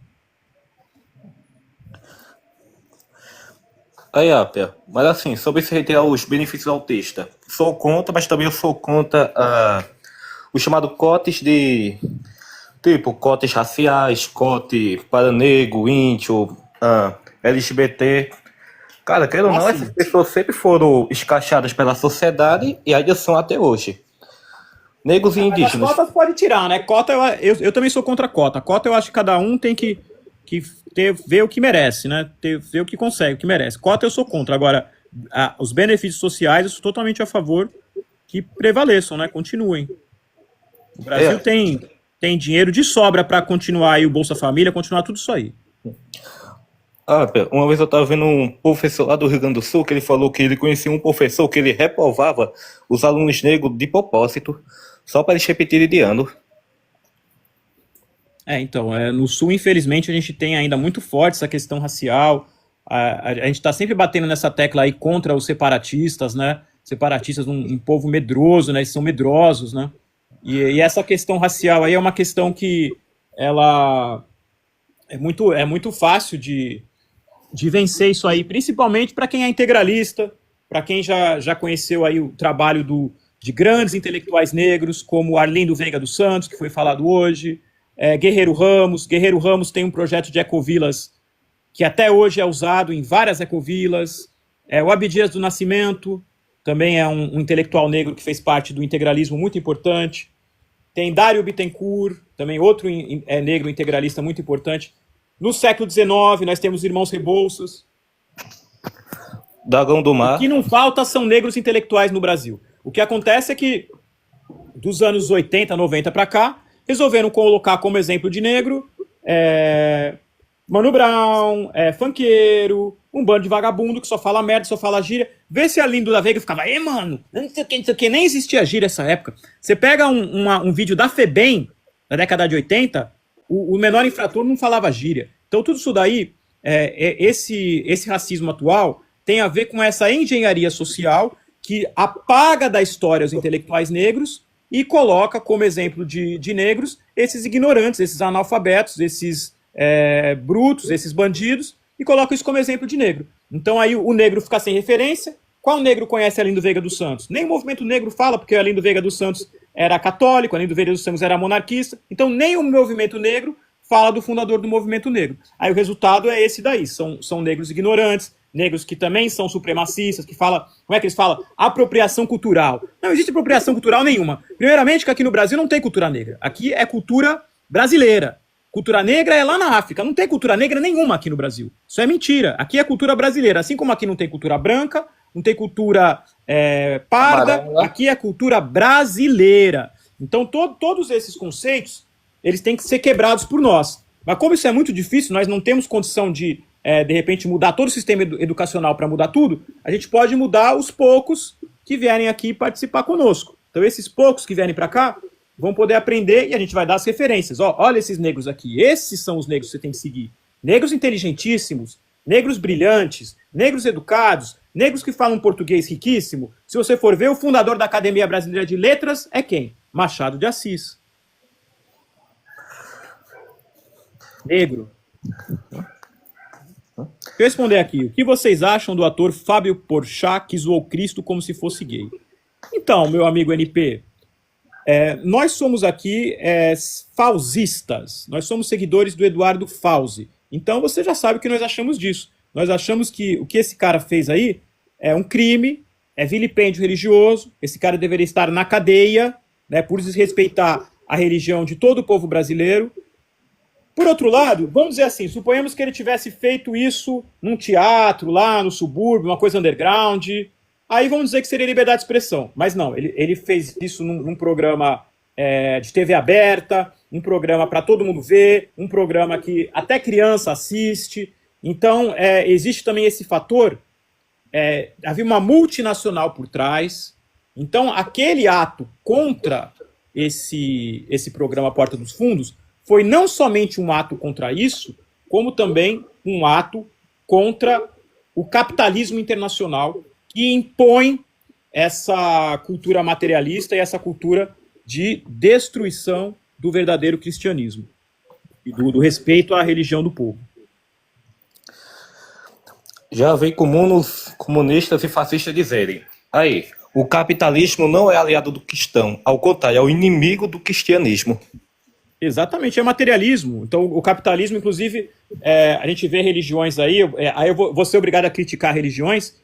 Aí, Apia, mas assim, sobre se retirar os benefícios autistas, sou contra, mas também eu sou contra o chamado cotes de, tipo, cotes raciais, cote para negro, índio, LGBT. Cara, querendo ou não, essas pessoas sempre foram escachadas pela sociedade e ainda são até hoje. Negros e indígenas. As cotas pode tirar, né? Cota, eu também sou contra a cota. A cota eu acho que cada um tem que ver o que merece, né? Ver o que consegue, o que merece. Cota eu sou contra. Agora, os benefícios sociais eu sou totalmente a favor que prevaleçam, né? Continuem. O Brasil tem dinheiro de sobra para continuar aí o Bolsa Família, continuar tudo isso aí. Uma vez eu estava vendo um professor lá do Rio Grande do Sul que ele falou que ele conhecia um professor que ele reprovava os alunos negros de propósito, só para eles repetirem de ano. Então, no Sul, infelizmente, a gente tem ainda muito forte essa questão racial. A gente está sempre batendo nessa tecla aí contra os separatistas, né? Separatistas, um povo medroso, né? Eles são medrosos, né? E essa questão racial aí é uma questão que ela é muito fácil de vencer isso aí, principalmente para quem é integralista, para quem já conheceu aí o trabalho de grandes intelectuais negros, como Arlindo Veiga dos Santos, que foi falado hoje, Guerreiro Ramos. Guerreiro Ramos tem um projeto de ecovilas que até hoje é usado em várias ecovilas. O Abdias do Nascimento também é um intelectual negro que fez parte do integralismo muito importante. Tem Dário Bittencourt, também outro negro integralista muito importante. No século XIX, nós temos Irmãos Rebouças. Dragão do Mar. O que não falta são negros intelectuais no Brasil. O que acontece é que, dos anos 80, 90 para cá, resolveram colocar como exemplo de negro Mano Brown, funkeiro, um bando de vagabundo que só fala merda, só fala gíria. Vê se a Lindo da Veiga ficava, mano, não sei o que, nem existia gíria nessa época. Você pega um vídeo da FEBEM, da década de 80, o menor infrator não falava gíria. Então tudo isso daí, esse racismo atual tem a ver com essa engenharia social que apaga da história os intelectuais negros e coloca como exemplo de negros esses ignorantes, esses analfabetos, esses brutos, esses bandidos, e coloca isso como exemplo de negro. Então aí o negro fica sem referência. Qual negro conhece Arlindo Veiga dos Santos? Nem o movimento negro fala, porque Arlindo Veiga dos Santos era católico, Arlindo Veiga dos Santos era monarquista, então nem o movimento negro fala do fundador do movimento negro. Aí o resultado é esse daí, são negros ignorantes, negros que também são supremacistas, que falam, como é que eles falam? Apropriação cultural. Não existe apropriação cultural nenhuma. Primeiramente que aqui no Brasil não tem cultura negra, aqui é cultura brasileira. Cultura negra é lá na África, não tem cultura negra nenhuma aqui no Brasil. Isso é mentira, aqui é cultura brasileira, assim como aqui não tem cultura branca, não tem cultura parda, aqui é cultura brasileira. Então todos esses conceitos, eles têm que ser quebrados por nós. Mas como isso é muito difícil, nós não temos condição de repente, mudar todo o sistema educacional para mudar tudo, a gente pode mudar os poucos que vierem aqui participar conosco. Então esses poucos que vierem para cá vão poder aprender e a gente vai dar as referências. Olha esses negros aqui, esses são os negros que você tem que seguir. Negros inteligentíssimos, negros brilhantes, negros educados, negros que falam português riquíssimo. Se você for ver, o fundador da Academia Brasileira de Letras é quem? Machado de Assis. Negro. Deixa eu responder aqui. O que vocês acham do ator Fábio Porchat que zoou Cristo como se fosse gay? Então, meu amigo NP, nós somos aqui fausistas. Nós somos seguidores do Eduardo Fauzi. Então você já sabe o que nós achamos disso. Nós achamos que o que esse cara fez aí é um crime, é vilipêndio religioso. Esse cara deveria estar na cadeia, né, por desrespeitar a religião de todo o povo brasileiro. Por outro lado, vamos dizer assim, suponhamos que ele tivesse feito isso num teatro, lá no subúrbio, uma coisa underground. aí vamos dizer que seria liberdade de expressão. Mas não, ele fez isso num programa de TV aberta, um programa para todo mundo ver, um programa que até criança assiste. Então, existe também esse fator, havia uma multinacional por trás. Então, aquele ato contra esse programa Porta dos Fundos foi não somente um ato contra isso, como também um ato contra o capitalismo internacional que impõe essa cultura materialista e essa cultura de destruição do verdadeiro cristianismo e do respeito à religião do povo. Já vi comunistas e fascistas dizerem: aí, o capitalismo não é aliado do cristão, ao contrário, é o inimigo do cristianismo. Exatamente, é materialismo. Então, o capitalismo, inclusive, a gente vê religiões aí eu vou ser obrigado a criticar religiões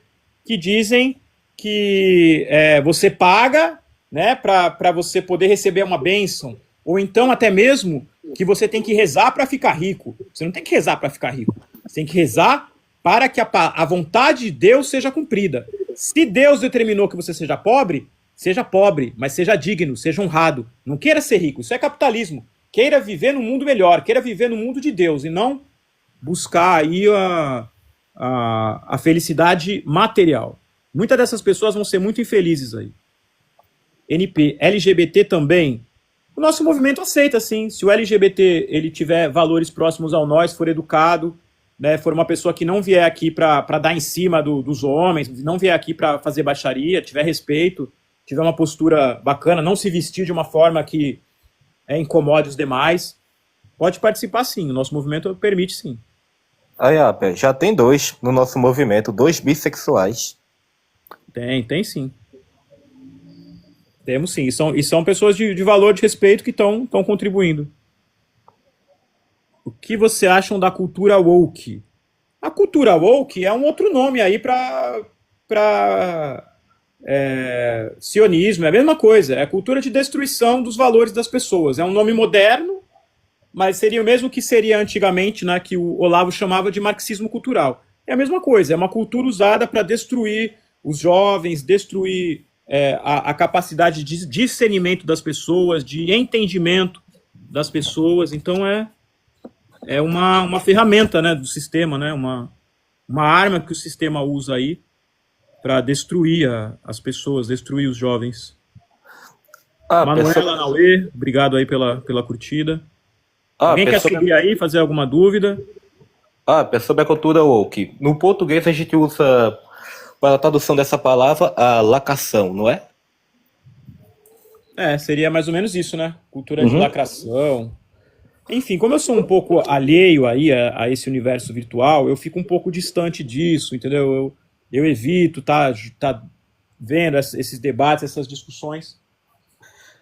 que dizem que você paga, né, para você poder receber uma bênção, ou então até mesmo que você tem que rezar para ficar rico. Você não tem que rezar para ficar rico, você tem que rezar para que a vontade de Deus seja cumprida. Se Deus determinou que você seja pobre, mas seja digno, seja honrado. Não queira ser rico, isso é capitalismo. Queira viver num mundo melhor, queira viver no mundo de Deus e não buscar aí a felicidade material. Muitas dessas pessoas vão ser muito infelizes aí. NP, LGBT também. O nosso movimento aceita, sim. Se o LGBT ele tiver valores próximos ao nós, for educado, né, for uma pessoa que não vier aqui para dar em cima dos homens, não vier aqui para fazer baixaria, tiver respeito, tiver uma postura bacana, não se vestir de uma forma que incomode os demais, pode participar sim. O nosso movimento permite sim. Aí, já tem 2 no nosso movimento, 2 bissexuais. Tem sim. Temos sim. E são pessoas de valor, de respeito que estão contribuindo. O que você acham da cultura woke? A cultura woke é um outro nome aí para sionismo, é a mesma coisa. É a cultura de destruição dos valores das pessoas. É um nome moderno, mas seria o mesmo que seria antigamente, né, que o Olavo chamava de marxismo cultural. É a mesma coisa. É uma cultura usada para destruir os jovens, destruir a capacidade de discernimento das pessoas, de entendimento das pessoas. Então é uma ferramenta, né, do sistema, né, uma arma que o sistema usa aí para destruir as pessoas, destruir os jovens. Manuela Naue, obrigado aí pela curtida. Alguém quer seguir aí, fazer alguma dúvida? Sobre a cultura woke. No português a gente usa, para a tradução dessa palavra, a lacração, não é? Seria mais ou menos isso, né? Cultura de lacração. Enfim, como eu sou um pouco alheio aí a esse universo virtual, eu fico um pouco distante disso, entendeu? Eu evito tá vendo esses debates, essas discussões.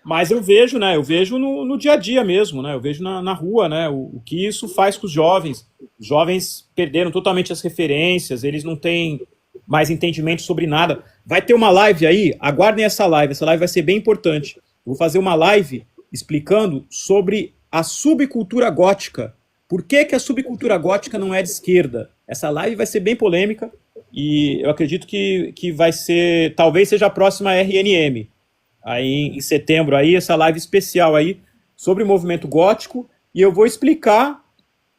Mas eu vejo, né? Eu vejo no dia a dia mesmo, né? Eu vejo na rua, né? O que isso faz com os jovens. Os jovens perderam totalmente as referências, eles não têm mais entendimento sobre nada. Vai ter uma live aí, aguardem essa live vai ser bem importante. Eu vou fazer uma live explicando sobre a subcultura gótica. Por que a subcultura gótica não é de esquerda? Essa live vai ser bem polêmica e eu acredito que vai ser, talvez seja a próxima RNM. Aí em setembro, aí, essa live especial aí sobre o movimento gótico, e eu vou explicar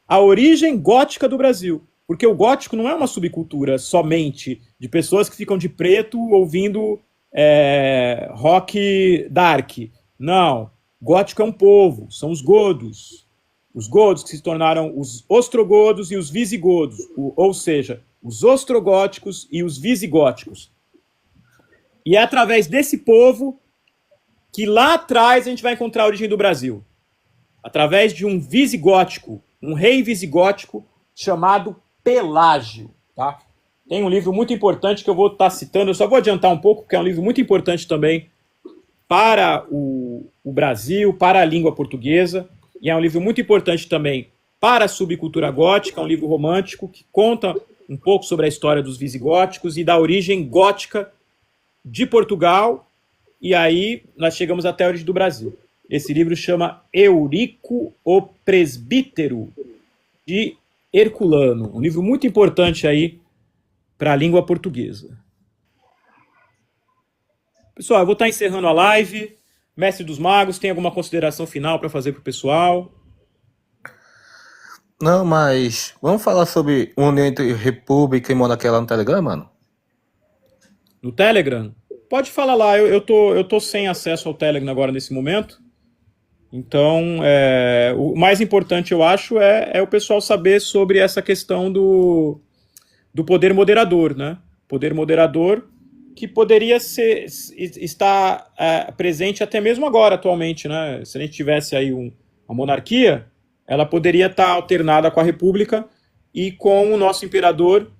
a origem gótica do Brasil. Porque o gótico não é uma subcultura somente de pessoas que ficam de preto ouvindo rock dark. Não. Gótico é um povo, são os godos. Os godos que se tornaram os ostrogodos e os visigodos, ou seja, os ostrogóticos e os visigóticos. E é através desse povo que lá atrás a gente vai encontrar a origem do Brasil. Através de um visigótico, um rei visigótico chamado Pelágio. Tá? Tem um livro muito importante que eu vou estar citando, eu só vou adiantar um pouco, porque é um livro muito importante também para o Brasil, para a língua portuguesa, e é um livro muito importante também para a subcultura gótica, é um livro romântico que conta um pouco sobre a história dos visigóticos e da origem gótica de Portugal, e aí nós chegamos até a origem do Brasil. Esse livro chama Eurico o Presbítero, de Herculano, um livro muito importante aí para a língua portuguesa. Pessoal, eu vou estar encerrando a live. Mestre dos Magos, tem alguma consideração final para fazer para o pessoal? Não, mas vamos falar sobre união entre república e monarquia lá no Telegram, mano? No Telegram? Pode falar lá, eu tô sem acesso ao Telegram agora nesse momento. Então, o mais importante, eu acho, é o pessoal saber sobre essa questão do poder moderador, né? Poder moderador que poderia estar presente até mesmo agora, atualmente, né? Se a gente tivesse aí uma monarquia, ela poderia estar alternada com a república e com o nosso imperador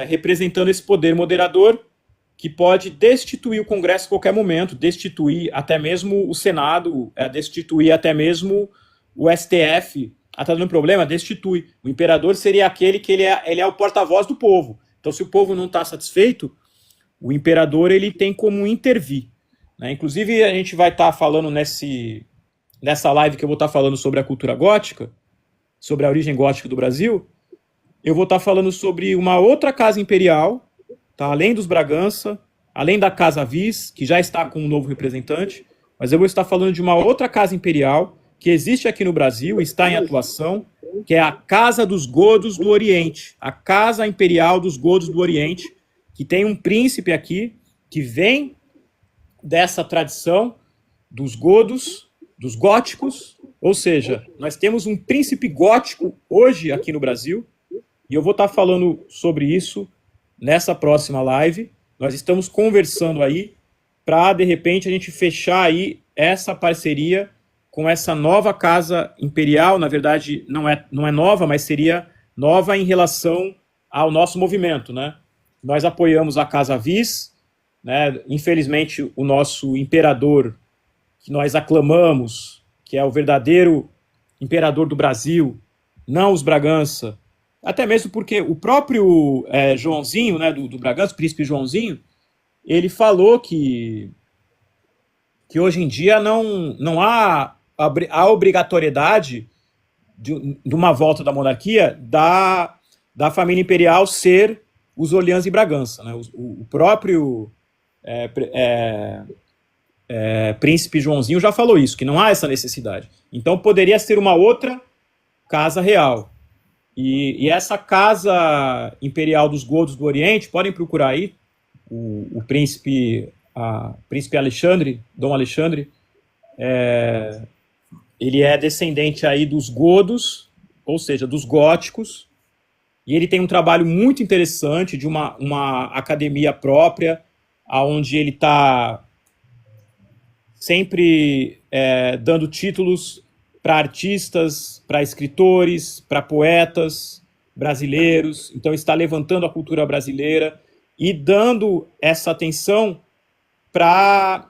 representando esse poder moderador que pode destituir o Congresso a qualquer momento, destituir até mesmo o Senado, destituir até mesmo o STF. Tá dando problema? Destitui. O imperador seria aquele que ele é o porta-voz do povo. Então, se o povo não está satisfeito, o imperador ele tem como intervir, né? Inclusive, a gente vai estar falando nessa live que eu vou estar falando sobre a cultura gótica, sobre a origem gótica do Brasil, eu vou estar falando sobre uma outra casa imperial, tá? Além dos Bragança, além da Casa Viz, que já está com um novo representante, mas eu vou estar falando de uma outra casa imperial que existe aqui no Brasil, está em atuação, que é a Casa dos Godos do Oriente, a Casa Imperial dos Godos do Oriente, que tem um príncipe aqui, que vem dessa tradição dos godos, dos góticos, ou seja, nós temos um príncipe gótico hoje aqui no Brasil, e eu vou estar falando sobre isso nessa próxima live. Nós estamos conversando aí para, de repente, a gente fechar aí essa parceria com essa nova casa imperial. Na verdade, não é nova, mas seria nova em relação ao nosso movimento, né? Nós apoiamos a Casa Viz, né? Infelizmente, o nosso imperador, que nós aclamamos, que é o verdadeiro imperador do Brasil, não os Bragança, até mesmo porque o próprio Joãozinho, né, do Bragança, o príncipe Joãozinho, ele falou que hoje em dia não há a obrigatoriedade de uma volta da monarquia da família imperial ser os Orleans e Bragança, né? O próprio príncipe Joãozinho já falou isso, que não há essa necessidade. Então poderia ser uma outra casa real. E essa casa imperial dos Godos do Oriente, podem procurar aí, o príncipe Alexandre, Dom Alexandre, ele é descendente aí dos Godos, ou seja, dos góticos, e ele tem um trabalho muito interessante de uma academia própria, onde ele está sempre dando títulos para artistas, para escritores, para poetas brasileiros. Então está levantando a cultura brasileira e dando essa atenção para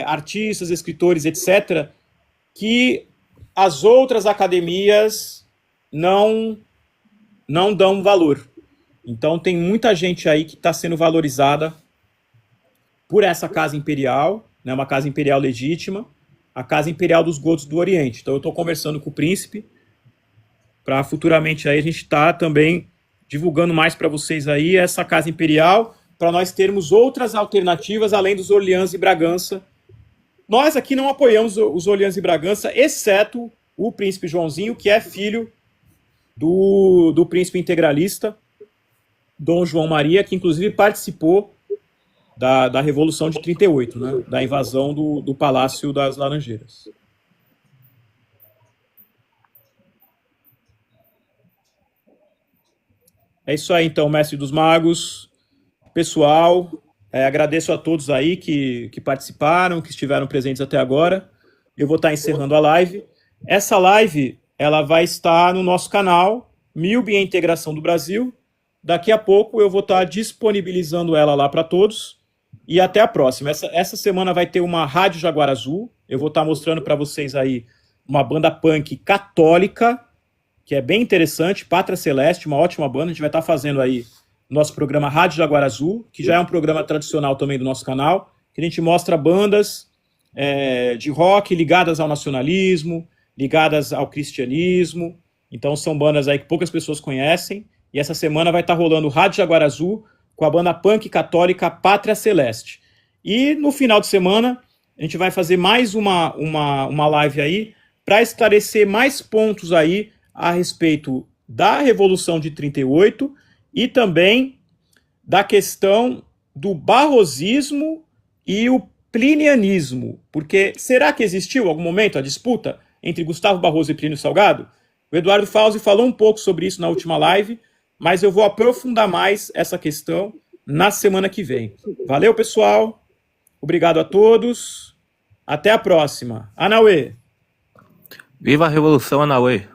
artistas, escritores, etc., que as outras academias não dão valor. Então tem muita gente aí que está sendo valorizada por essa casa imperial, né, uma casa imperial legítima, a Casa Imperial dos Godos do Oriente. Então eu estou conversando com o príncipe para futuramente aí a gente estar também divulgando mais para vocês aí essa Casa Imperial, para nós termos outras alternativas além dos Orleans e Bragança. Nós aqui não apoiamos os Orleans e Bragança, exceto o príncipe Joãozinho, que é filho do príncipe integralista Dom João Maria, que inclusive participou da Revolução de 38, né? Da invasão do Palácio das Laranjeiras. É isso aí, então, Mestre dos Magos. Pessoal, agradeço a todos aí que participaram, que estiveram presentes até agora. Eu vou estar encerrando a live. Essa live ela vai estar no nosso canal, MILB e a Integração do Brasil. Daqui a pouco eu vou estar disponibilizando ela lá para todos. E até a próxima. Essa semana vai ter uma Rádio Jaguar Azul. Eu vou estar mostrando para vocês aí uma banda punk católica, que é bem interessante, Pátria Celeste, uma ótima banda. A gente vai estar fazendo aí nosso programa Rádio Jaguar Azul, que já é um programa tradicional também do nosso canal, que a gente mostra bandas de rock ligadas ao nacionalismo, ligadas ao cristianismo. Então são bandas aí que poucas pessoas conhecem. E essa semana vai estar rolando o Rádio Jaguar Azul com a banda punk católica Pátria Celeste. E no final de semana, a gente vai fazer mais uma live aí para esclarecer mais pontos aí a respeito da Revolução de 38 e também da questão do barrosismo e o plinianismo. Porque será que existiu em algum momento a disputa entre Gustavo Barroso e Plínio Salgado? O Eduardo Fauzi falou um pouco sobre isso na última live, mas eu vou aprofundar mais essa questão na semana que vem. Valeu, pessoal. Obrigado a todos. Até a próxima. Anauê. Viva a Revolução, Anauê!